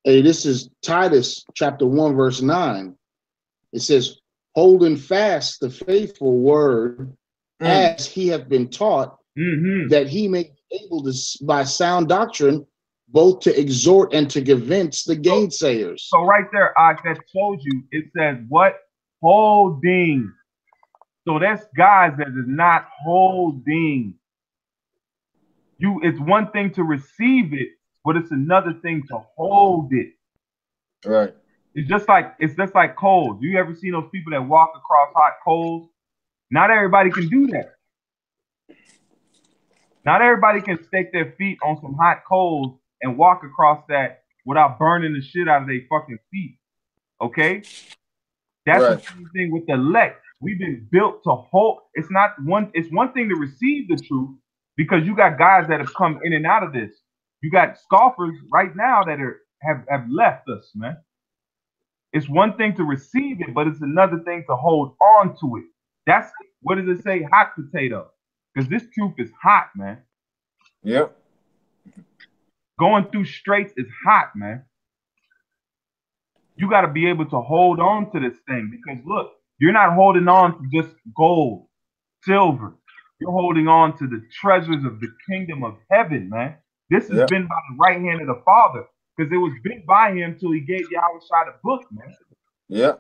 Hey, this is Titus chapter 1, verse 9. It says, holding fast the faithful word as he hath been taught, that he may be able to, by sound doctrine, both to exhort and to convince the gainsayers. So right there, that shows you, it says what? Holding. So that's guys that is not holding. It's one thing to receive it, but it's another thing to hold it. Right. It's just like coals. You ever seen those people that walk across hot coals? Not everybody can do that. Not everybody can stake their feet on some hot coals and walk across that without burning the shit out of their fucking feet. Okay? That's the same thing with the elect. We've been built to hold. It's one thing to receive the truth because you got guys that have come in and out of this. You got scoffers right now that have left us, man. It's one thing to receive it, but it's another thing to hold on to it. That's what does it say? Hot potato. Because this truth is hot, man. Yep. Going through straits is hot, man. You got to be able to hold on to this thing because look, you're not holding on to just gold, silver. You're holding on to the treasures of the kingdom of heaven, man. This has been by the right hand of the Father because it was been by him till he gave Yahushua the book, man. Yeah.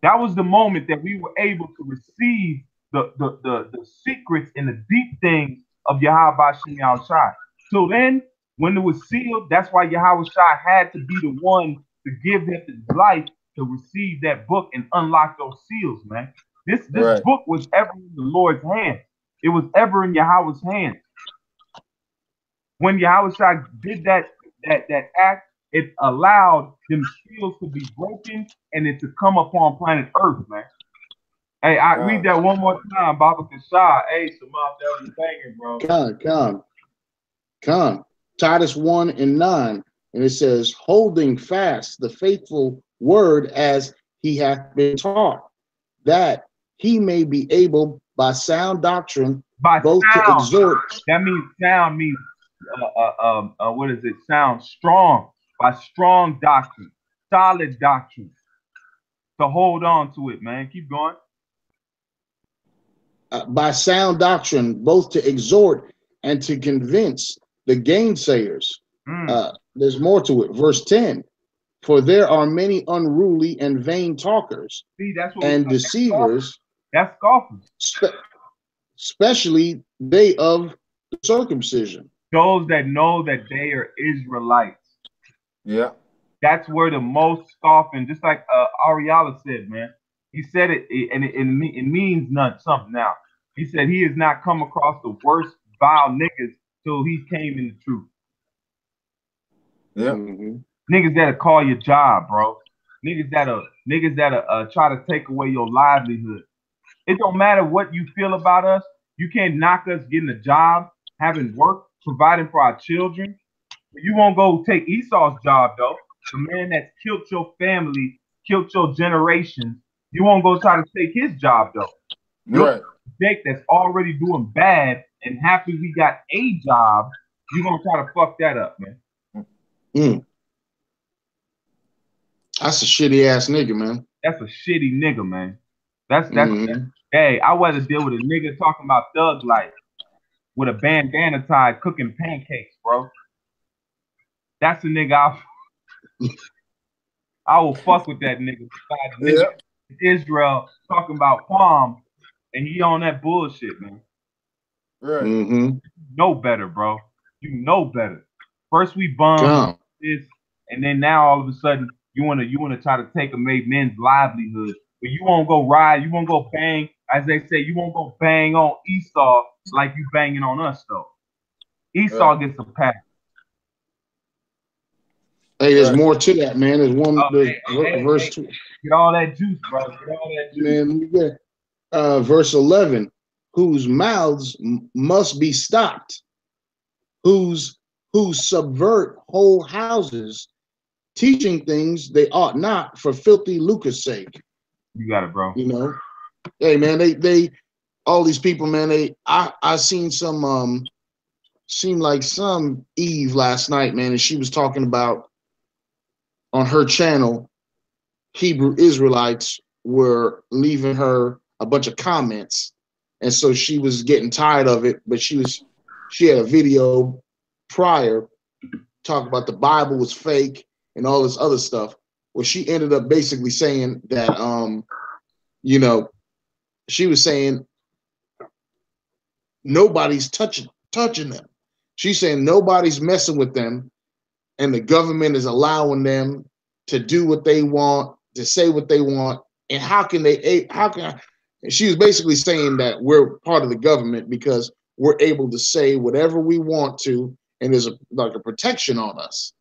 That was the moment that we were able to receive the secrets and the deep things of Yahweh Shem Yahushua. Till then, when it was sealed, that's why Yahushua had to be the one to give him his life to receive that book and unlock those seals, man. This book was ever in the Lord's hand. It was ever in Yahweh's hand. When Yahushua did that act, it allowed them seals to be broken and it to come upon planet Earth, man. Hey, I read that one more time, Baba Kashah. Hey, Samaf, that was banging, bro. Come. Titus 1:9, and it says, holding fast the faithful word as he hath been taught, that he may be able by sound doctrine both to exhort. That means sound means what is it? Sound strong, by strong doctrine, solid doctrine. To hold on to it, man. Keep going. By sound doctrine, both to exhort and to convince the gainsayers. There's more to it. Verse 10. For there are many unruly and vain talkers. See, that's what and deceivers. That's scoffers. Especially they of the circumcision. Those that know that they are Israelites. Yeah. That's where the most scoffing, just like Ariala said, man. He said it, and it means something now. He said he has not come across the worst vile niggas till he came in the truth. Yeah. Niggas that'll call your job, bro. Niggas that'll try to take away your livelihood. It don't matter what you feel about us. You can't knock us getting a job, having work, providing for our children. You won't go take Esau's job, though. The man that's killed your family, killed your generation. You won't go try to take his job, though. Right. Jake that's already doing bad and happy he got a job, you're going to try to fuck that up, man. That's a shitty ass nigga, man. That's a shitty nigga, man. That's hey, I'd rather deal with a nigga talking about thug life with a bandana tied cooking pancakes, bro. That's a nigga I will fuck with that nigga. Israel talking about Palm and he on that bullshit, man. Right. You know better, bro. You know better. First we bum this, and then now all of a sudden you wanna try to take away men's livelihood. But you won't go ride, you won't go bang, as they say, you won't go bang on Esau like you banging on us though. Esau gets a pass. Hey, there's more to that, man. There's one verse 2. Get all that juice, bro. Get all that juice. Man, let me get verse 11. Whose mouths must be stopped, who subvert whole houses, teaching things they ought not for filthy lucre's sake. You got it, bro. You know, hey man, they all these people, man. I seen seemed like some Eve last night, man, and she was talking about on her channel, Hebrew Israelites were leaving her a bunch of comments, and so she was getting tired of it. But she had a video prior talking about the Bible was fake and all this other stuff. Well, she ended up basically saying that, you know, she was saying nobody's touching them. She's saying nobody's messing with them, and the government is allowing them to do what they want, to say what they want. And she was basically saying that we're part of the government because we're able to say whatever we want to, and there's like a protection on us.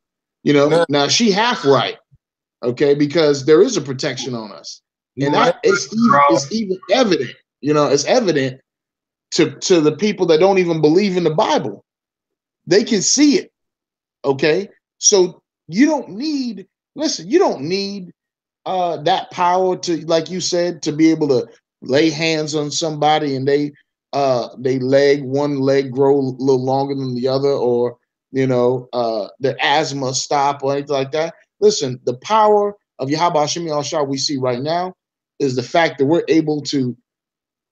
You know, now she half right, okay, because there is a protection on us. And that it's even evident, you know, it's evident to the people that don't even believe in the Bible. They can see it. Okay. So you don't need, listen, you don't need that power to, like you said, to be able to lay hands on somebody and one leg grow a little longer than the other, or you know, their asthma stop or anything like that. Listen, the power of Yahweh Hashem Yahushua we see right now is the fact that we're able to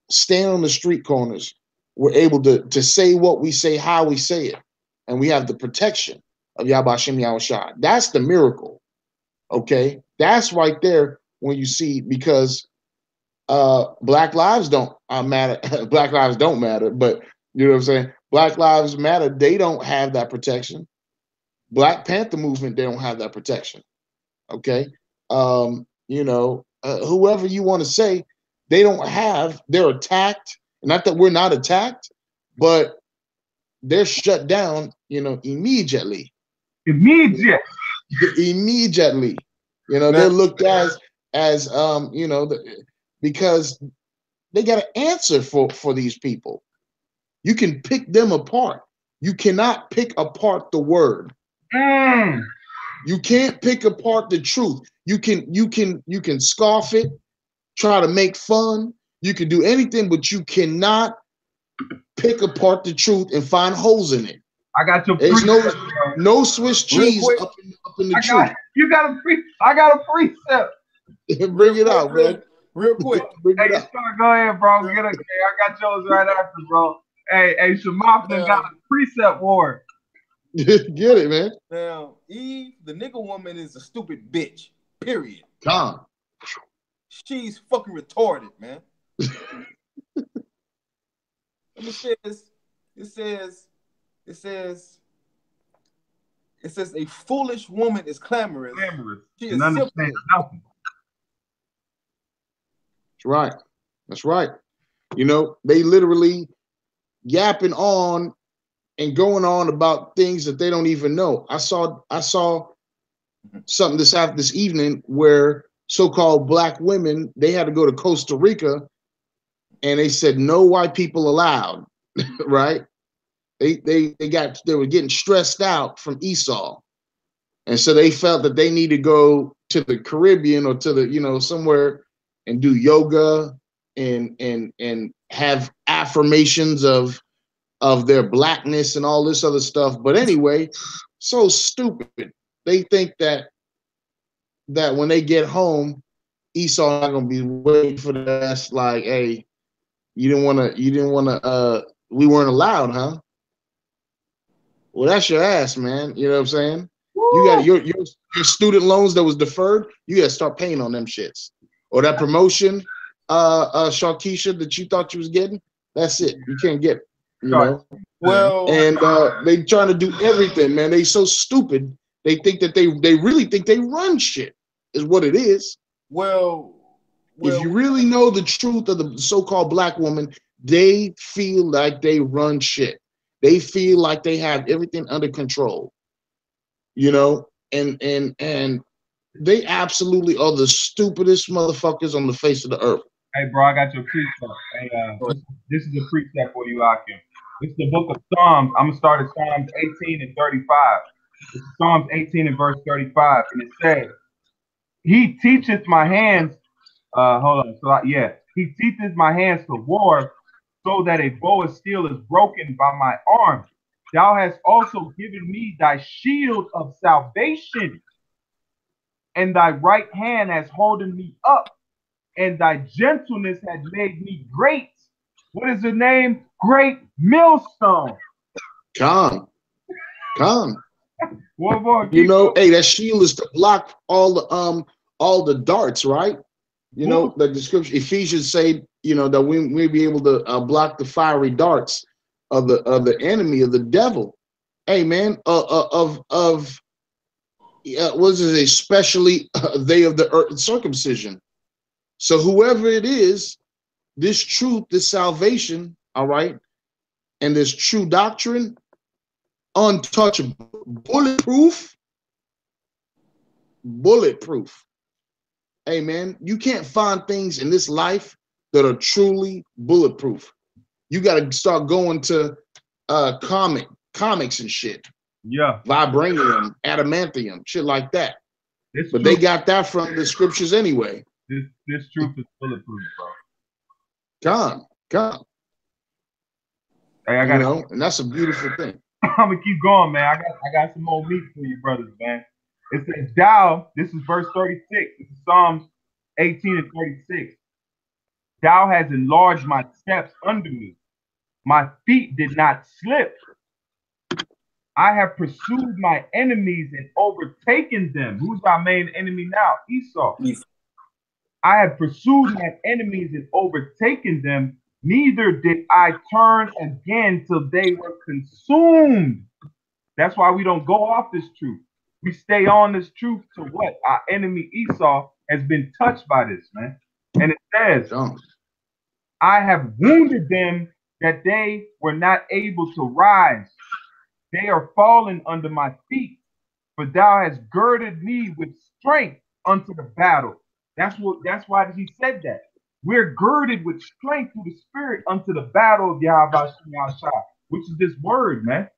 stand on the street corners. We're able to say what we say, how we say it, and we have the protection of Yahweh Hashem Yahushua. That's the miracle. Okay, that's right there when you see, because Black lives don't matter. Black lives don't matter, but you know what I'm saying? Black Lives Matter, they don't have that protection. Black Panther movement, they don't have that protection. Okay. You know, whoever you want to say, they don't have, they're attacked. Not that we're not attacked, but they're shut down, you know, immediately. Immediately. You know, they're looked as you know, because they got to answer for these people. You can pick them apart. You cannot pick apart the word. You can't pick apart the truth. You can scoff it, try to make fun. You can do anything, but you cannot pick apart the truth and find holes in it. I got your. There's no Swiss cheese up in the truth. I got a precept. Bring it out, man. Real quick. Hey, go ahead, bro. I got yours right after, bro. Hey, Shamaf got a precept war. Get it, man. Now, Eve, the nigga woman, is a stupid bitch. Period. God. She's fucking retarded, man. It says a foolish woman is clamorous. She is simple. Nothing. That's right. That's right. You know, they literally yapping on and going on about things that they don't even know. I saw something this evening where so-called Black women, they had to go to Costa Rica and they said no white people allowed. Right? They were getting stressed out from Esau. And so they felt that they need to go to the Caribbean or to the, you know, somewhere and do yoga and have affirmations of their blackness and all this other stuff. But anyway, so stupid. They think that when they get home, Esau not gonna be waiting for that. Like, hey, you didn't wanna we weren't allowed, huh? Well, that's your ass, man. You know what I'm saying? Woo! You got your student loans that was deferred, you gotta start paying on them shits. Or that promotion, Sharkeisha, that you thought you was getting, that's it. You can't get it. You know? Well, and they trying to do everything, man. They so stupid. They think that they really think they run shit, is what it is. Well, if you really know the truth of the so-called Black woman, they feel like they run shit. They feel like they have everything under control. You know, and they absolutely are the stupidest motherfuckers on the face of the earth. Hey, bro, I got your precept. Hey, this is a precept for you, Akim. It's the book of Psalms. I'm going to start at Psalms 18 and 35. It's Psalms 18 and verse 35. And it says, he teacheth my hands, he teacheth my hands to war, so that a bow of steel is broken by my arm. Thou hast also given me thy shield of salvation, and thy right hand has holden me up, and thy gentleness has made me great. What is the name? Great millstone. Come. One more. You know, hey, that shield is to block all the darts, right? You know, the description, Ephesians say, you know, that we be able to block the fiery darts of the enemy, of the devil. Hey, man, what is it? Especially they of the earth, circumcision. So whoever it is, this truth, this salvation, all right, and this true doctrine, untouchable, bulletproof. hey man, you can't find things in this life that are truly bulletproof. You got to start going to comics and shit. Yeah. Vibranium, adamantium, shit like that. This but truth, they got that from the scriptures anyway. This truth is bulletproof, bro. Come. Hey, I gotta and that's a beautiful thing. I'm gonna keep going, man. I got some more meat for you, brothers, man. It says, "Thou." This is verse 36. This is Psalms 18 and 36. "Thou has enlarged my steps under me. My feet did not slip. I have pursued my enemies and overtaken them." Who's our main enemy now? Esau. "I have pursued my enemies and overtaken them. Neither did I turn again till they were consumed." That's why we don't go off this truth. We stay on this truth to what? Our enemy Esau has been touched by this, man. And it says, "I have wounded them that they were not able to rise. They are fallen under my feet. For thou hast girded me with strength unto the battle." That's why he said that. We're girded with strength through the Spirit unto the battle of Yahweh, which is this word, man.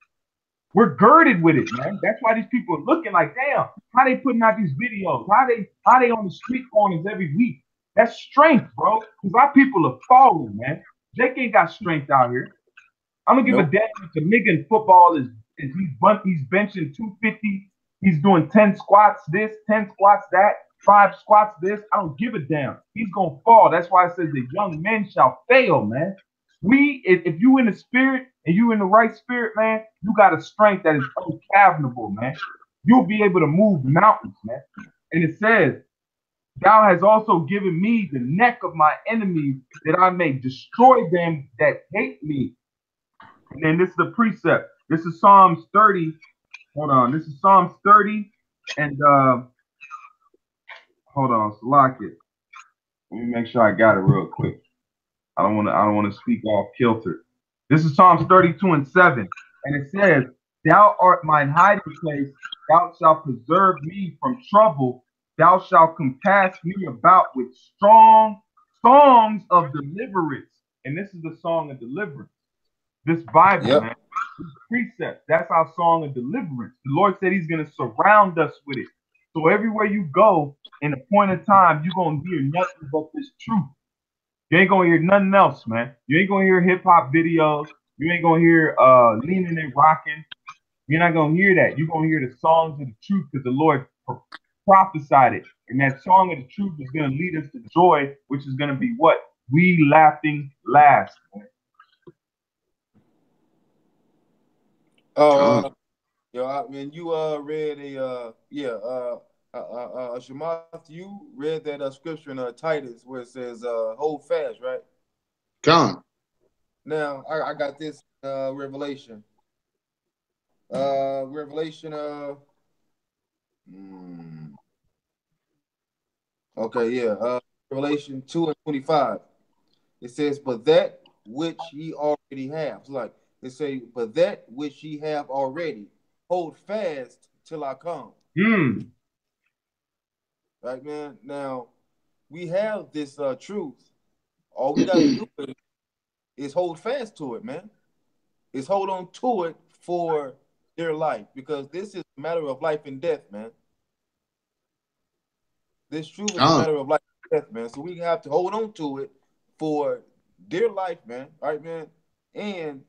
We're girded with it, man. That's why these people are looking like, damn, how they putting out these videos? How they on the street corners every week? That's strength, bro. Because our people are falling, man. Jake ain't got strength out here. I'm gonna give a damn if the nigga in football is he's benching 250. He's doing 10 squats this, 10 squats that, 5 squats this. I don't give a damn. He's gonna fall. That's why it says the young men shall fail, man. If you in the spirit and you in the right spirit, man, you got a strength that is unfathomable, man. You'll be able to move mountains, man. And it says, "Thou hast also given me the neck of my enemies, that I may destroy them that hate me." And then this is the precept. This is Psalms 30. Hold on. This is Psalms 30 and hold on, Salakia. Let me make sure I got it real quick. I don't want to speak off kilter. This is Psalms 32 and 7. And it says, "Thou art mine hiding place, thou shalt preserve me from trouble, thou shalt compass me about with strong songs of deliverance." And this is the song of deliverance. This Bible, man, this precept, that's our song of deliverance. The Lord said he's going to surround us with it. So everywhere you go, in a point of time, you're going to hear nothing but this truth. You ain't going to hear nothing else, man. You ain't going to hear hip-hop videos. You ain't going to hear leaning and rocking. You're not going to hear that. You're going to hear the songs of the truth because the Lord prophesied it. And that song of the truth is going to lead us to joy, which is going to be what? We laughing last, man. Oh, I mean, you read Shamath, you read that scripture in Titus where it says hold fast, right? Come. Now I got this Revelation. Revelation Revelation 2 and 25. It says, "But that which ye already have." So like it say, "But that which ye have already, hold fast till I come." Right, man. Now we have this truth. All we gotta do is hold fast to it, man. Is hold on to it for their life, because this is a matter of life and death, man. This truth is a matter of life and death, man. So we have to hold on to it for their life, man. All right, man. And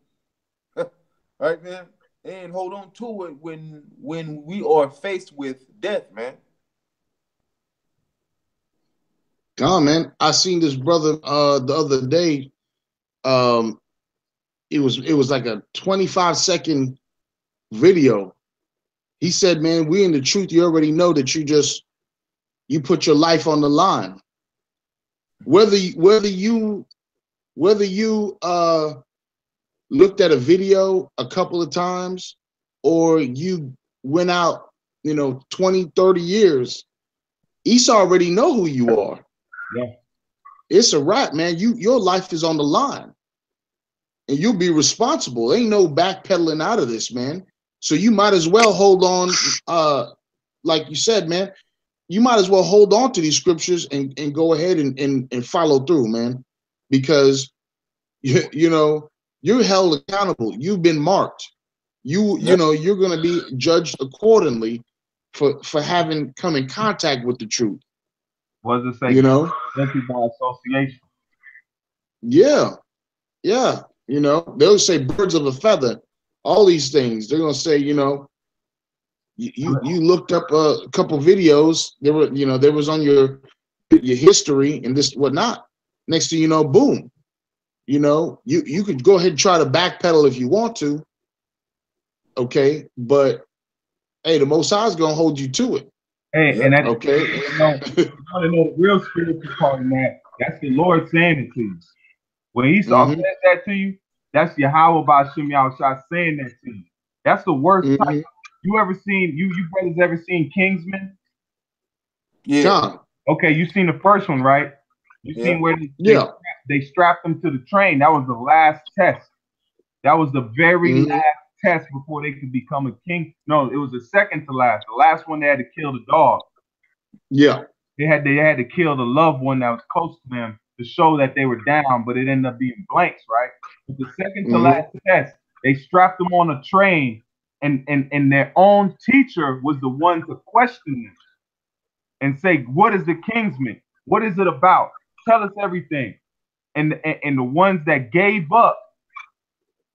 right, man. And hold on to it when we are faced with death, man. Man. I seen this brother the other day. It was like a 25-second video. He said, "Man, we in the truth. You already know that you put your life on the line. Whether you looked at a video a couple of times or you went out, 20, 30 years, Esau already know who you are. Yeah. It's a wrap, man. Your life is on the line. And you'll be responsible. Ain't no backpedaling out of this, man. So you might as well hold on, like you said, man. you might as well hold on to these scriptures and go ahead and follow through, man, because you know you're held accountable. You've been marked. You know you're going to be judged accordingly for having come in contact with the truth. What does it say? You know, guilty by association. Yeah, yeah. You know, they'll say birds of a feather. All these things. They're going to say, you know, you looked up a couple videos. There were, you know, there was on your history and this whatnot. Next thing you know, boom. You know, you could go ahead and try to backpedal if you want to. Okay, but hey, the Most High is gonna hold you to it. Hey, and that's okay. You want to know the real spiritual part in that? That's the Lord saying it to you. When Esau says that to you, that's Yahweh by Shem Yahushua saying that to you. That's the worst type. You ever seen you brothers ever seen Kingsman? Yeah. Okay, you seen the first one, right? You seen where they strapped them to the train. That was the last test. That was the very last test before they could become a king. No, it was the second to last. The last one they had to kill the dog. Yeah. They had to kill the loved one that was close to them to show that they were down, but it ended up being blanks, right? But the second to last test, they strapped them on a train, and their own teacher was the one to question them and say, "What is the Kingsman? What is it about? Tell us everything." And the ones that gave up,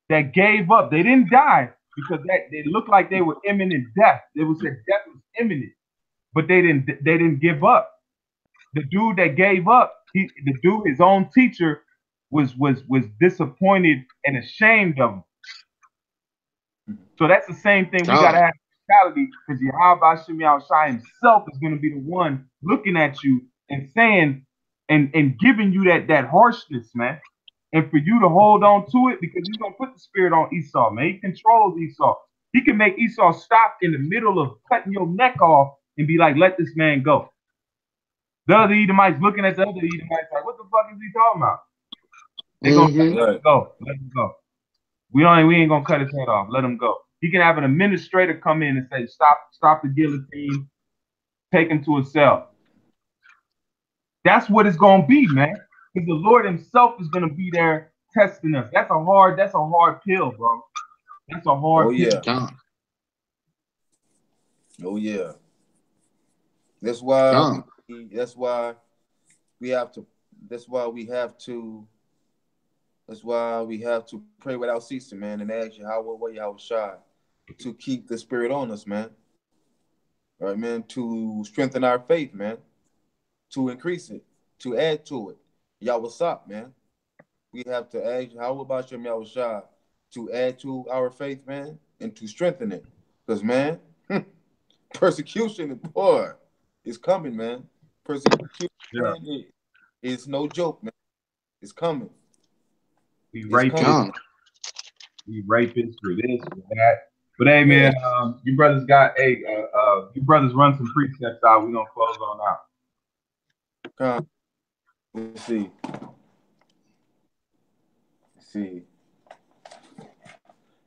they didn't die because they looked like they were imminent death. They was that death was imminent, but they didn't give up. The dude that gave up, his own teacher was disappointed and ashamed of him. So that's the same thing we gotta have mentality, because Yahweh Shem Yahushua himself is gonna be the one looking at you and saying and giving you that harshness, man. And for you to hold on to it, because he's gonna put the spirit on Esau, man. He controls Esau. He can make Esau stop in the middle of cutting your neck off and be like, "Let this man go." The other Edomites looking at the other Edomites like, "What the fuck is he talking about?" They go, "Let him go. Let him go. We ain't gonna cut his head off. Let him go." He can have an administrator come in and say, "Stop the guillotine. Take him to a cell." That's what it's gonna be, man. Because the Lord himself is gonna be there testing us. That's a hard pill, bro. That's a hard pill. Oh yeah. That's why we have to pray without ceasing, man, and ask Yahweh to keep the spirit on us, man. All right, man, to strengthen our faith, man, to increase it, to add to it. Yahweh, man. We have to ask Yahweh Bashem Yahweh to add to our faith, man, and to strengthen it. Because, man, persecution, boy, is coming, man. Persecution is no joke, man. It's coming. We rapists for this, for that. But hey, man, you brothers you brothers run some precepts out. We're gonna close on out. Let's see.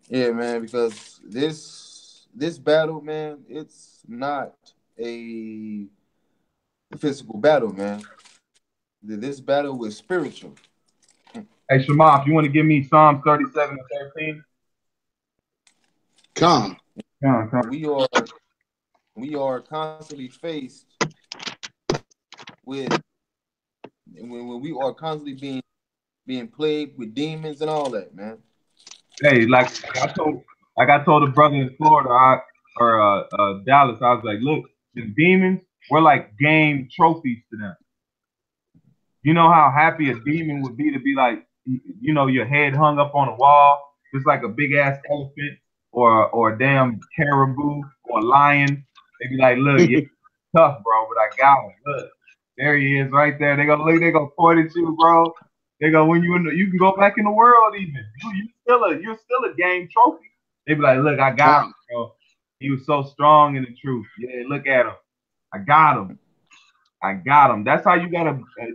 Yeah, man, because this battle, man, it's not a physical battle, man. This battle is spiritual. Hey, Shema, if you want to give me Psalms 37 and 13. Come. We are constantly faced with when we are constantly being plagued with demons and all that, man. Hey, like I told a brother in Florida or Dallas, I was like, look, the demons, we're like game trophies to them. You know how happy a demon would be to be like, you know, your head hung up on a wall, just like a big ass elephant or a damn caribou or a lion. They be like, look, you're tough, bro, but I got him. Look, there he is right there. They gonna point at you, bro. They go, when you can go back in the world even. You're still a game trophy. They be like, look, I got him, bro. He was so strong in the truth. Yeah, look at him. I got him. That's how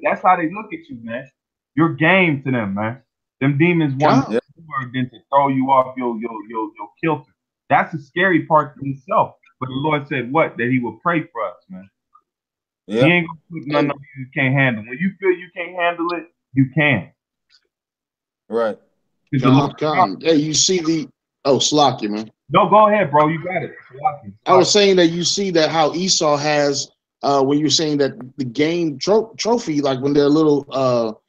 that's how they look at you, man. You're game to them, man. Them demons want more than to throw you off your kilter. That's the scary part to himself. But the Lord said what? That he would pray for us, man. He ain't gonna put nothing on you can't handle. When you feel you can't handle it, you can. Right. Hey, you see the Slocky, man. No, go ahead, bro. You got it. Slocky. I was saying that you see that how Esau has when you're saying that the game trophy, like when they're little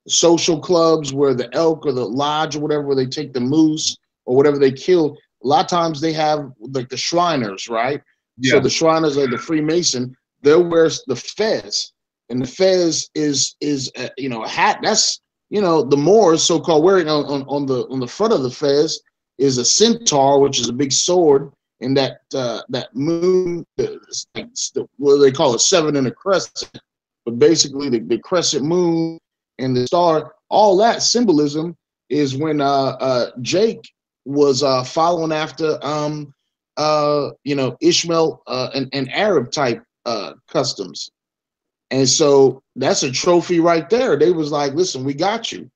social clubs where the elk or the lodge or whatever, where they take the moose or whatever they kill, a lot of times they have like the Shriners, right? Yeah. So the Shriners are the Freemason. They'll wear the fez, and the fez is a hat. That's the Moors so-called wearing on the front of the fez is a centaur, which is a big sword, and that moon, what they call it, 7 in a crescent, but basically the crescent moon and the star, all that symbolism is when Jake was following after Ishmael and Arab type customs. And so that's a trophy right there. They was like, listen, we got you.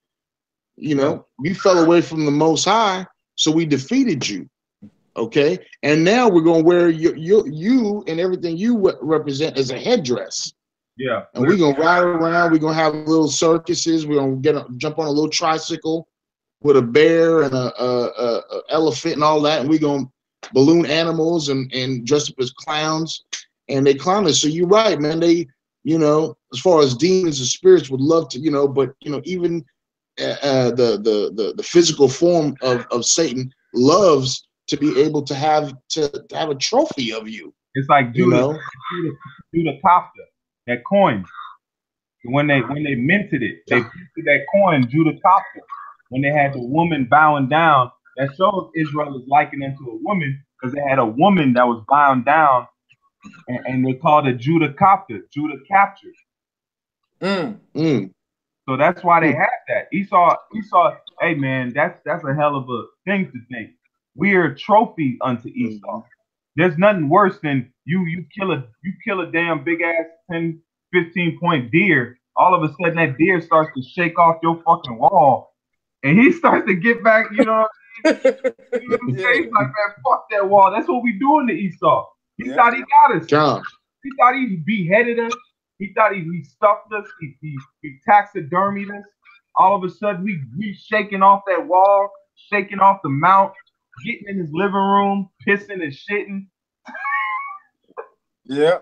You fell away from the Most High, so we defeated you. Okay. And now we're gonna wear you and everything you represent as a headdress. Yeah. And we're gonna ride around. We're gonna have little circuses. We're gonna jump on a little tricycle with a bear and a elephant and all that. And we're gonna balloon animals and dress up as clowns. And they clown us. So you're right, man. They, as far as demons and spirits would love to, but even the physical form of Satan loves to be able to have a trophy of you. It's like Judah Copter. That coin, when they minted it, they minted that coin, Judah Copter. When they had the woman bowing down, that shows Israel is likened into a woman because they had a woman that was bowing down, and they called it Judah Copter, Judah captured. So that's why they had that. Esau. Hey man, that's a hell of a thing to think. We are a trophy unto Esau. There's nothing worse than you kill a damn big ass 10, 15 point deer. All of a sudden that deer starts to shake off your fucking wall, and he starts to get back. You know what I mean? He's like, man, fuck that wall. That's what we doing to Esau. He thought he got us. John. He thought he beheaded us. He thought he stuffed us. He taxidermied us. All of a sudden we shaking off that wall, shaking off the mount, getting in his living room, pissing and shitting. Yeah.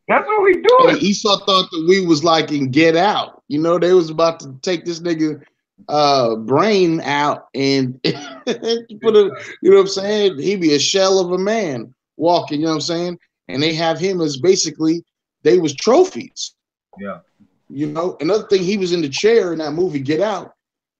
That's what we doing. Hey, Esau thought that we was like in Get Out. They was about to take this nigga brain out and put it, you know what I'm saying? He be a shell of a man walking, you know what I'm saying? And they have him as basically, they was trophies. Yeah. Another thing, he was in the chair in that movie Get Out,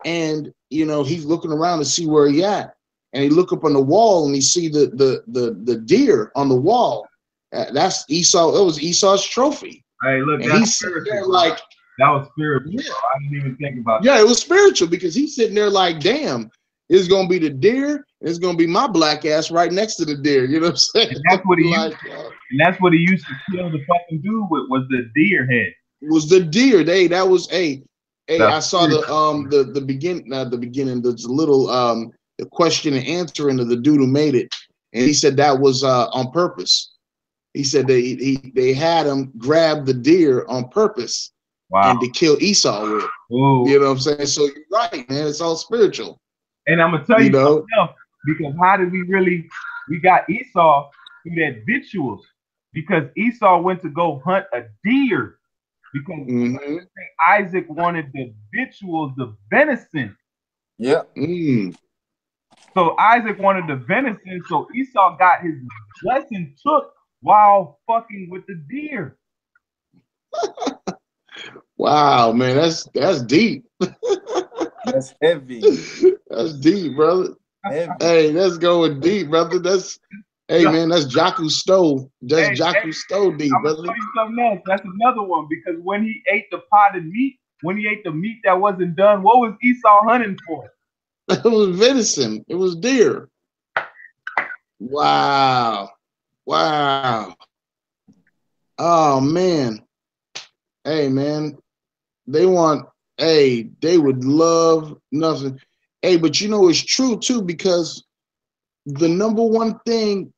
and he's looking around to see where he at. And he look up on the wall and he see the deer on the wall. That's Esau. That was Esau's trophy. Hey, look, and he's sitting there like that was spiritual. Yeah. I didn't even think about that. Yeah, it was spiritual because he's sitting there like, damn, it's gonna be the deer, and it's gonna be my black ass right next to the deer. You know what I'm saying? And that's what he used. And that's what he used to kill the fucking dude with, was the deer head. Was the deer? That was I saw the beginning. The beginning. There's a little the question and answer into the dude who made it, and he said that was on purpose. He said they had him grab the deer on purpose, and to kill Esau with. Ooh. You know what I'm saying? So you're right, man. It's all spiritual. And I'm gonna tell you something else, because how did we got Esau through that victuals, because Esau went to go hunt a deer because Isaac wanted the victuals, the venison. Yeah. So Isaac wanted the venison, so Esau got his blessing took while fucking with the deer. Wow, man, that's deep. That's heavy. That's deep, brother. Heavy. Hey, that's going deep, brother. Man, that's Jaku Stowe. That's Jaku Stowe deep, brother. I'm gonna tell you something else. That's another one, because when he ate the potted meat, when he ate the meat that wasn't done, what was Esau hunting for? It was venison. It was deer. Wow. Oh man. Hey man, they would love nothing. Hey, but it's true too, because the number one thing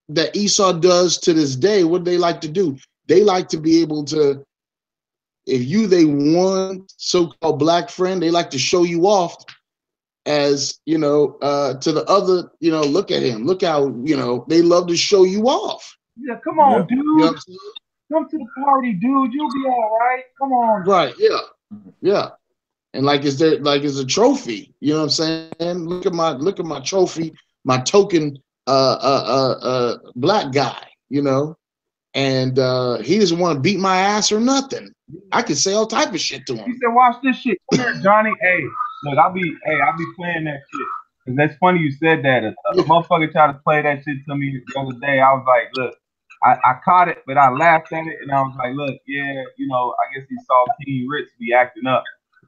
that Esau does to this day, what they like to do, they like to be able to, if you they one so-called black friend, they like to show you off as, you know, to the other, you know, look at him, look how, you know, they love to show you off. Yeah, come on, dude. You know, come to the party, dude. You'll be all right. Come on. Right, yeah. Yeah. And like it's there, like it's a trophy. You know what I'm saying? Look at my trophy, my token black guy, you know. And he doesn't want to beat my ass or nothing. I can say all type of shit to him. He said, "Watch this shit. Come here, Johnny. Hey, look, I'll be playing that shit. Cause that's funny you said that. A motherfucker tried to play that shit to me the other day. I was like, look, I caught it, but I laughed at it, and I was like, look, yeah, you know, I guess he saw King Rich be acting up.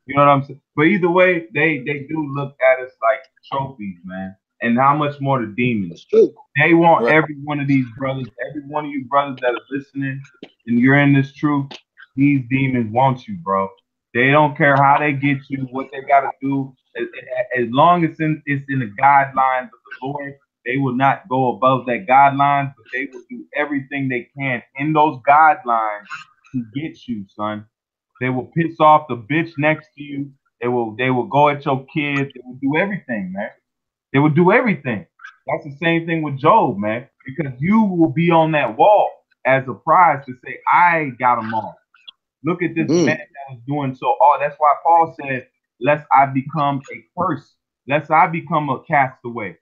You know what I'm saying? But either way, they do look at us like trophies, man. And how much more the demons? They want every one of these brothers, every one of you brothers that are listening, and you're in this truth. These demons want you, bro. They don't care how they get you, what they got to do. As long as it's in the guidelines of the Lord, they will not go above that guidelines, but they will do everything they can in those guidelines to get you, son. They will piss off the bitch next to you. They will go at your kids. They will do everything, man. They will do everything. That's the same thing with Job, man, because you will be on that wall as a prize to say, I got them all. Look at this man that was doing so. Oh, that's why Paul said, lest I become a curse, lest I become a castaway.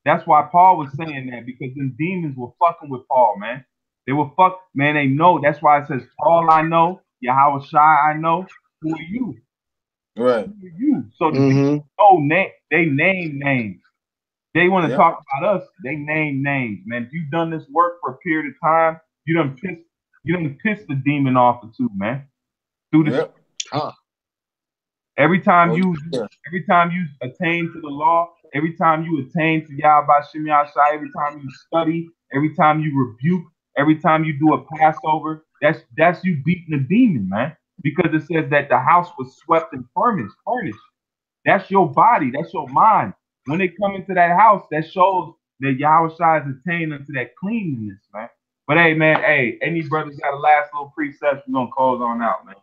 That's why Paul was saying that, because them demons were fucking with Paul, man. They were man, they know. That's why it says, Paul I know, Yahweh Shai I know. Who are you? Right. Who are you? So the demons know they name names. They want to talk about us. They name names, man. If you've done this work for a period of time, you done piss the demon off or two, man. Through the every time you attain to the law, every time you attain to Yahweh Shem Yahshai, every time you study, every time you rebuke, every time you do a Passover, that's you beating the demon, man. Because it says that the house was swept and furnished. That's your body, that's your mind. When they come into that house, that shows that Yahweh Shai is attained unto that cleanliness, man. But hey, man, any brothers got a last little precept, we're gonna close on out, man.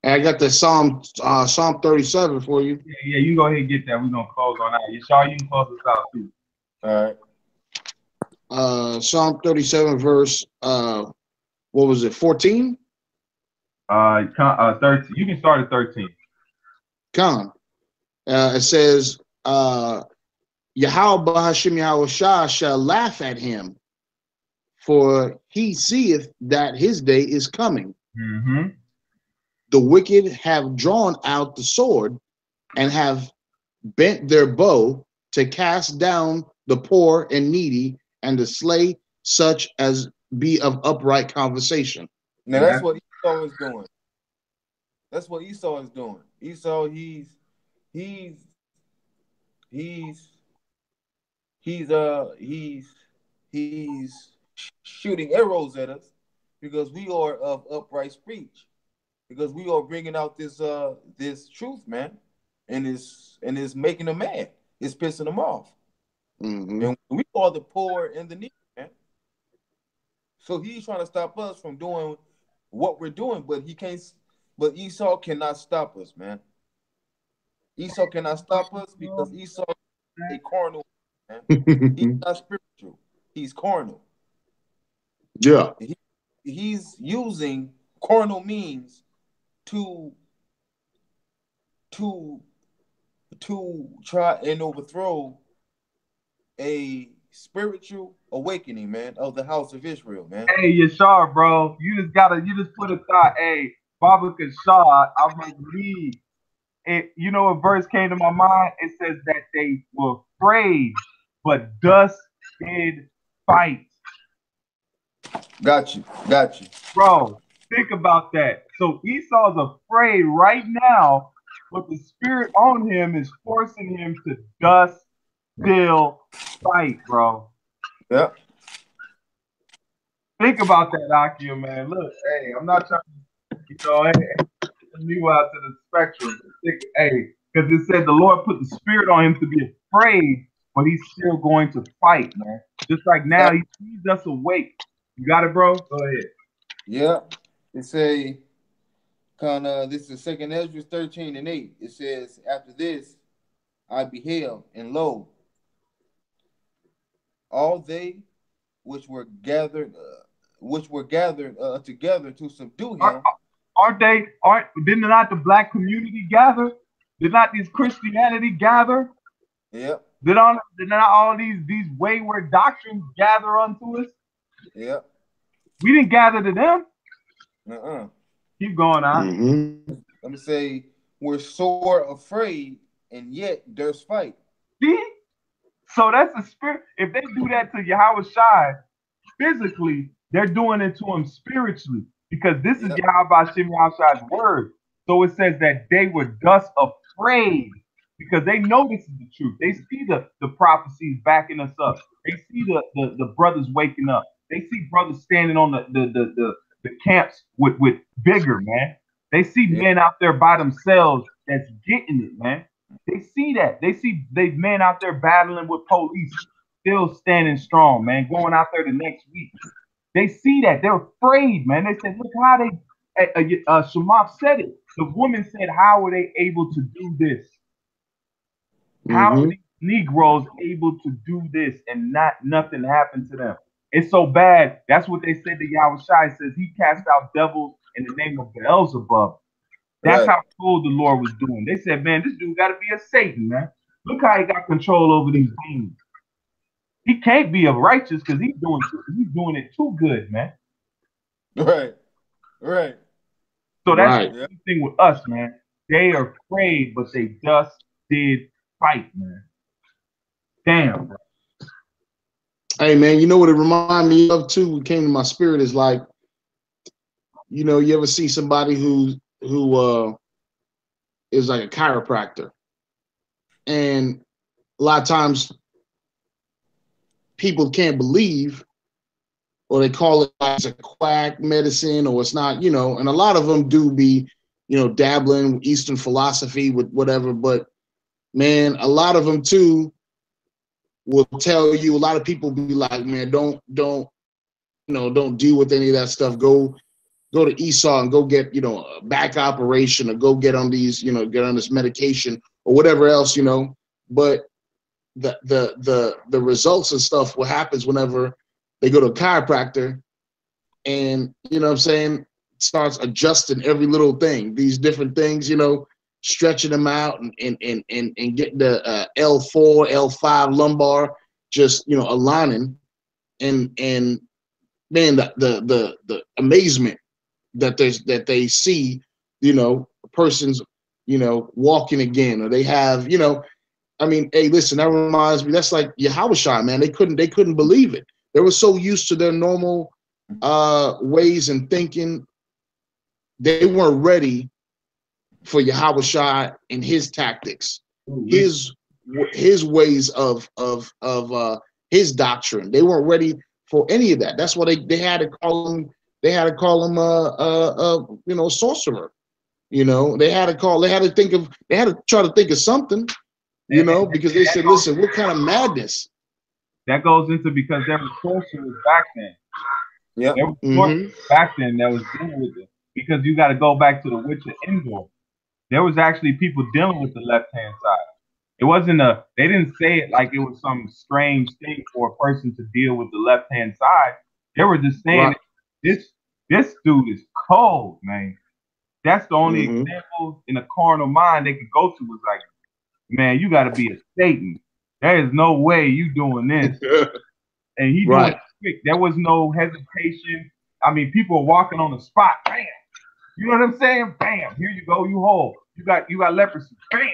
I got the Psalm 37 for you. Yeah, you go ahead and get that. We're gonna close on out. Yeshua, you can close us out too. All right. Psalm 37, verse what was it, 14? 13. You can start at 13. It says, Yahweh Hashem Yahweh Shah shall laugh at him, for he seeth that his day is coming. The wicked have drawn out the sword and have bent their bow to cast down the poor and needy and to slay such as be of upright conversation. Now that's what Esau is doing. That's what Esau is doing. Esau, he's shooting arrows at us because we are of upright speech, because we are bringing out this truth, man, and it's making them mad. It's pissing them off. And we are the poor and the needy, man. So he's trying to stop us from doing what we're doing, but he can't. But Esau cannot stop us, man. Esau cannot stop us because Esau is a carnal man. He's not spiritual. He's carnal. Yeah. He's using carnal means to try and overthrow a spiritual awakening, man, of the house of Israel, man. Hey, Yashar, bro, you just put a thought. Hey, Baba Kashar, I believe it. You know, a verse came to my mind. It says that they were afraid, but thus did fight. Got you. Bro, think about that. So Esau's afraid right now, but the spirit on him is forcing him to thus still fight, bro. Yeah. Think about that, Akia, man. Look, hey, I'm not trying to, you out to the spectrum. Hey, because it said the Lord put the spirit on him to be afraid, but he's still going to fight, man. Just like now, he sees us awake. You got it, bro? Go ahead. Yeah. It say this is 2nd Ezra 13:8. It says, after this I beheld, and lo, all they which were gathered together to subdue him. Did not the black community gather? Did not these Christianity gather? Yep. Did not all these wayward doctrines gather unto us? Yep. We didn't gather to them. Keep going on. Mm-hmm. Let me say, we're sore afraid, and yet durst fight. See? So that's the spirit. If they do that to Yahweh Shai physically, they're doing it to him spiritually. Because this is Yahweh Shai's word. So it says that they were thus afraid. Because they know this is the truth. They see the prophecies backing us up. They see the brothers waking up. They see brothers standing on the camps with vigor, man. They see men out there by themselves that's getting it, man. They see that. They see they men out there battling with police, still standing strong, man, going out there the next week. They see that. They're afraid, man. They said, look how they, Shemaf said it. The woman said, how are they able to do this? How are these Negroes able to do this and nothing happened to them? It's so bad. That's what they said to Yahweh Shai. Says he cast out devils in the name of Beelzebub. That's how cool the Lord was doing. They said, man, this dude got to be a Satan, man. Look how he got control over these demons. He can't be a righteous because he's doing it too good, man. Right. So that's the thing with us, man. They are afraid, but they just did fight, man. Damn, bro. Hey, man, you know what it reminded me of too? What came to my spirit is like, you know, you ever see somebody who is like a chiropractor, and a lot of times people can't believe, or they call it like it's a quack medicine, or it's not, you know, and a lot of them do be, you know, dabbling with Eastern philosophy with whatever, but man, a lot of them too will tell you, a lot of people be like, man, don't deal with any of that stuff. Go to Esau and go get, you know, a back operation, or go get on these, you know, get on this medication or whatever else, you know. But the results and stuff, what happens whenever they go to a chiropractor and, you know what I'm saying, starts adjusting every little thing, these different things, you know, stretching them out and getting the L4, L5 lumbar, just, you know, aligning, and man, the amazement that they see, you know, a person's, you know, walking again, or they have, you know, I mean, hey, listen, that reminds me, that's like Yahushua, man. They couldn't believe it. They were so used to their normal ways and thinking, they weren't ready for Yahushua and his tactics, his ways of his doctrine. They weren't ready for any of that. That's why they had to call him. They had to call him you know, sorcerer. You know, they had to try to think of something, you know, because they said, listen, what kind of madness? That goes into, because there were sorcerers back then. Yeah. There were sorcerers back then that was dealing with it. Because you got to go back to the Witch of Endor. There was actually people dealing with the left-hand side. It wasn't they didn't say it like it was some strange thing for a person to deal with the left-hand side. They were just saying, this dude is cold, man. That's the only example in a carnal mind they could go to, was like, man, you got to be a Satan. There is no way you doing this. And he doing it quick. There was no hesitation. I mean, people are walking on the spot. Bam. You know what I'm saying? Bam. Here you go. You whole. You got leprosy. Bam.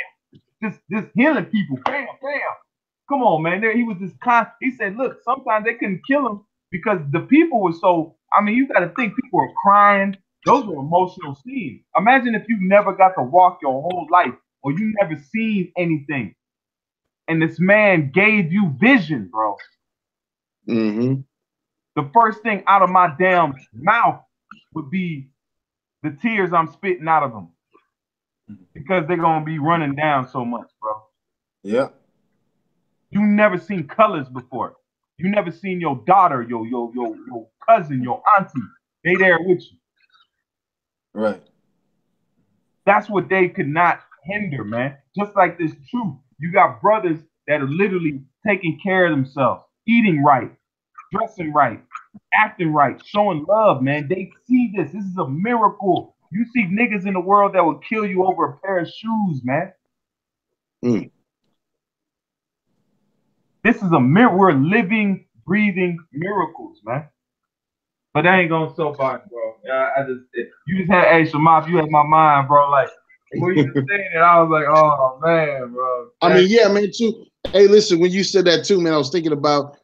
Just healing people. Bam. Bam. Come on, man. He was just he said, look, sometimes they couldn't kill him because the people were so, I mean, you got to think, people are crying. Those were emotional scenes. Imagine if you never got to walk your whole life, or you never seen anything, and this man gave you vision, bro. The first thing out of my damn mouth would be the tears I'm spitting out of them, because they're gonna be running down so much, bro. Yeah. You never seen colors before. You never seen your daughter, your cousin, your auntie. They there with you. Right. That's what they could not hinder, man. Just like this truth. You got brothers that are literally taking care of themselves, eating right, dressing right, acting right, showing love, man. They see this. This is a miracle. You see niggas in the world that will kill you over a pair of shoes, man. Mm. This is a miracle. We're living, breathing miracles, man. But that ain't gonna soapbox, bro. You just had, hey, Shamaf, you had my mind, bro. Like, when you were saying it, I was like, oh, man, bro. I mean, yeah, man, too. Hey, listen, when you said that too, man, I was thinking about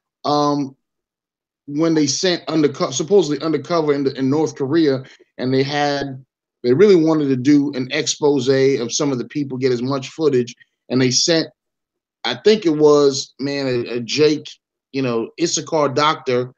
when they sent supposedly undercover in North Korea, and they really wanted to do an expose of some of the people, get as much footage, and they sent, I think it was, man, a Jake, Issachar doctor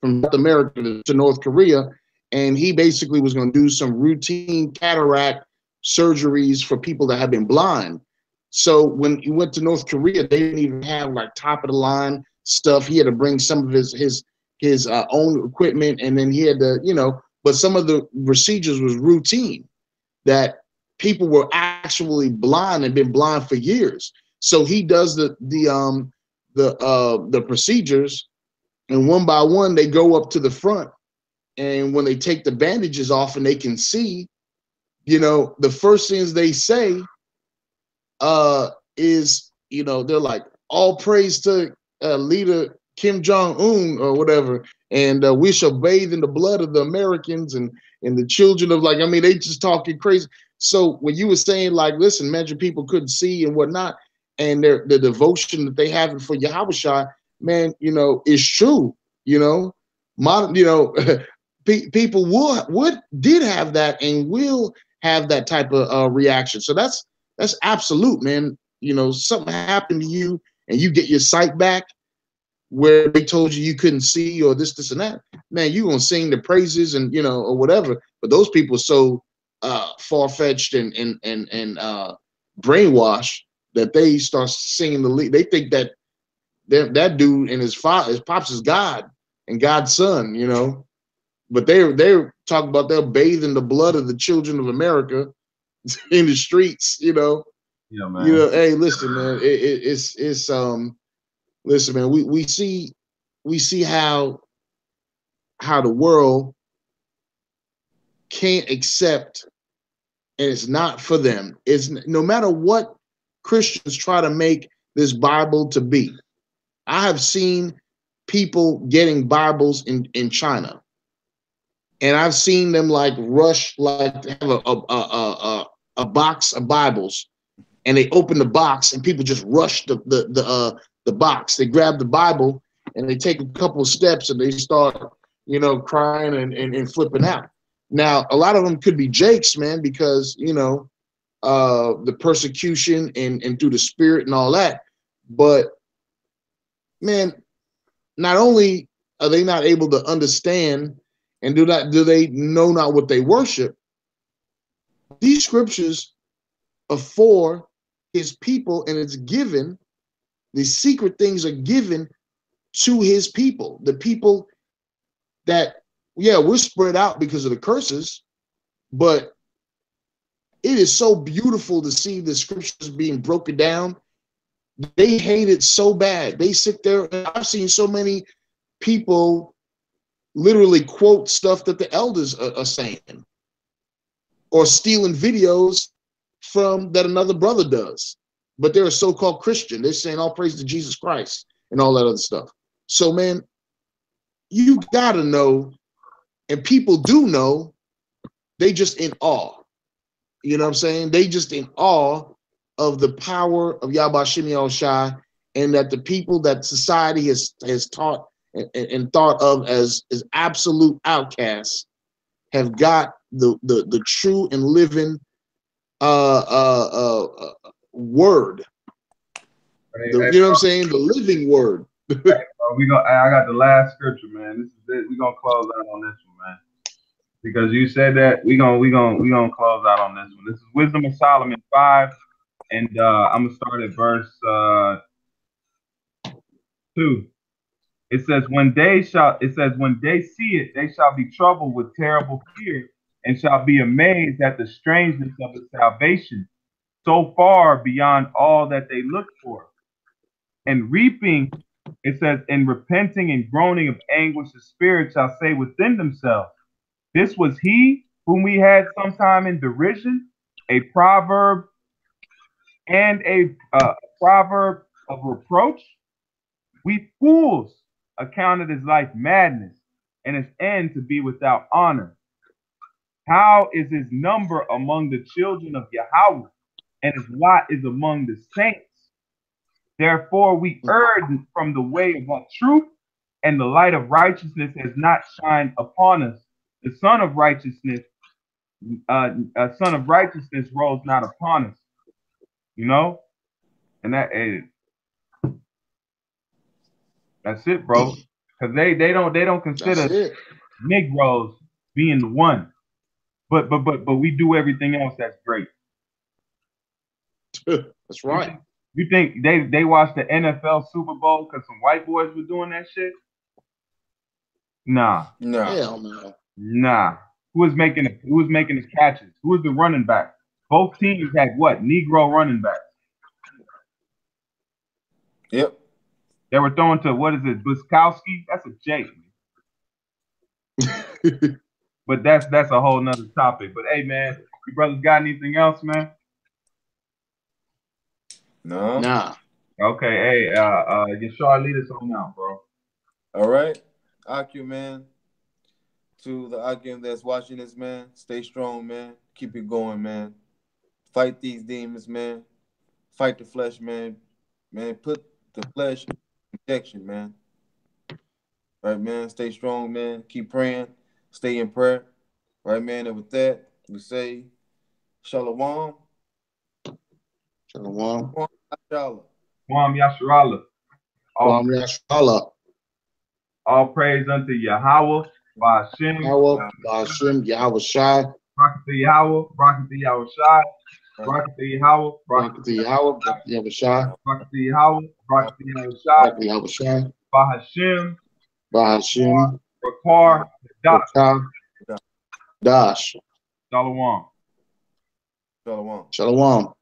from South America to North Korea, and he basically was going to do some routine cataract surgeries for people that have been blind. So when he went to North Korea, they didn't even have like top of the line stuff. He had to bring some of his own equipment, and then he had to, but some of the procedures was routine that people were actually blind and been blind for years. So he does the procedures, and one by one they go up to the front, and when they take the bandages off and they can see, the first things they say is, they're like, all praise to leader Kim Jong-un or whatever, and we shall bathe in the blood of the Americans and the children of, like, I mean, they just talking crazy. So when you were saying, like, listen, imagine people couldn't see and whatnot, and the devotion that they have for Yahushua, man, is true. Modern, people did have that and will have that type of reaction. So that's absolute, man. Something happened to you and you get your sight back where they told you couldn't see or this and that, man, you gonna sing the praises and or whatever. But those people are so far-fetched and brainwashed that they start singing the lead. They think that that dude and his pops is God and God's son, But they're talking about they'll bathe in the blood of the children of America in the streets, Yeah, man. Hey, listen, man, it's listen, man, we see how the world can't accept, and it's not for them. It's no matter what Christians try to make this Bible to be. I have seen people getting Bibles in China, and I've seen them like rush, like have a box of Bibles, and they open the box, and people just rush the box. They grab the Bible and they take a couple of steps and they start, crying and flipping out. Now, a lot of them could be Jakes, man, because the persecution and through the spirit and all that. But man, not only are they not able to understand and do they know not what they worship, these scriptures are for his people, and it's given, the secret things are given to his people, the people that, yeah, we're spread out because of the curses, but it is so beautiful to see the scriptures being broken down. They hate it so bad. They sit there, and I've seen so many people literally quote stuff that the elders are saying, or stealing videos from that another brother does. But they're a so-called Christian. They're saying all praise to Jesus Christ and all that other stuff. So, man, you gotta know, and people do know, they just in awe. You know what I'm saying? They just in awe of the power of Yahweh Shemi Shai, and that the people that society has taught and thought of as absolute outcasts have got the true and living word. You know what I'm saying? The living word. I got the last scripture, man. This is it. We're gonna close out on this one, man. Because you said that we gonna close out on this one. This is Wisdom of Solomon 5, and I'm gonna start at verse 2. It says when they see it, they shall be troubled with terrible fear, and shall be amazed at the strangeness of its salvation, so far beyond all that they looked for. And reaping, it says, and repenting and groaning of anguish of spirit shall say within themselves, this was he whom we had sometime in derision, a proverb and a proverb of reproach. We fools accounted his life madness, and his end to be without honor. How is his number among the children of Yahweh, and his lot is among the saints? Therefore we erred from the way of our truth, and the light of righteousness has not shined upon us. The Son of Righteousness, rose not upon us. You know, and that's it, bro. Because they don't consider Negroes being the one, but we do everything else that's great. That's right. You think they watched the NFL Super Bowl because some white boys were doing that shit? Nah. Hell no. Nah. Who was making the catches? Who was the running back? Both teams had what? Negro running backs. Yep. They were throwing to, what is it, Buskowski? That's a J. But that's a whole nother topic. But hey, man, you brothers got anything else, man? No. Nah. Okay, hey, Yashar, lead us on now, bro. All right. Akim, man. To the Akim that's watching this, man, stay strong, man. Keep it going, man. Fight these demons, man. Fight the flesh, man. Man, put the flesh in protection, man. Right, man. Stay strong, man. Keep praying. Stay in prayer. Right, man. And with that, we say, Shalom. Shalom. Shalom Yasharallah. Shalom Yasharallah. All praise unto Yahweh, Ba'ashem. Yahweh, Ba'ashem, Yahweh Shai. Rocket to Yahweh, rocket to Yahweh Shai. Rocket to Yahweh, rocket to Yahweh, Yahweh Shai. Rocket to Yahweh, rocket to Yahweh Shai. Rocket to Yahweh Shai. Ba'ashem. Ba'ashem. Rakar. Dash. Shalom. Shalom. Shalom.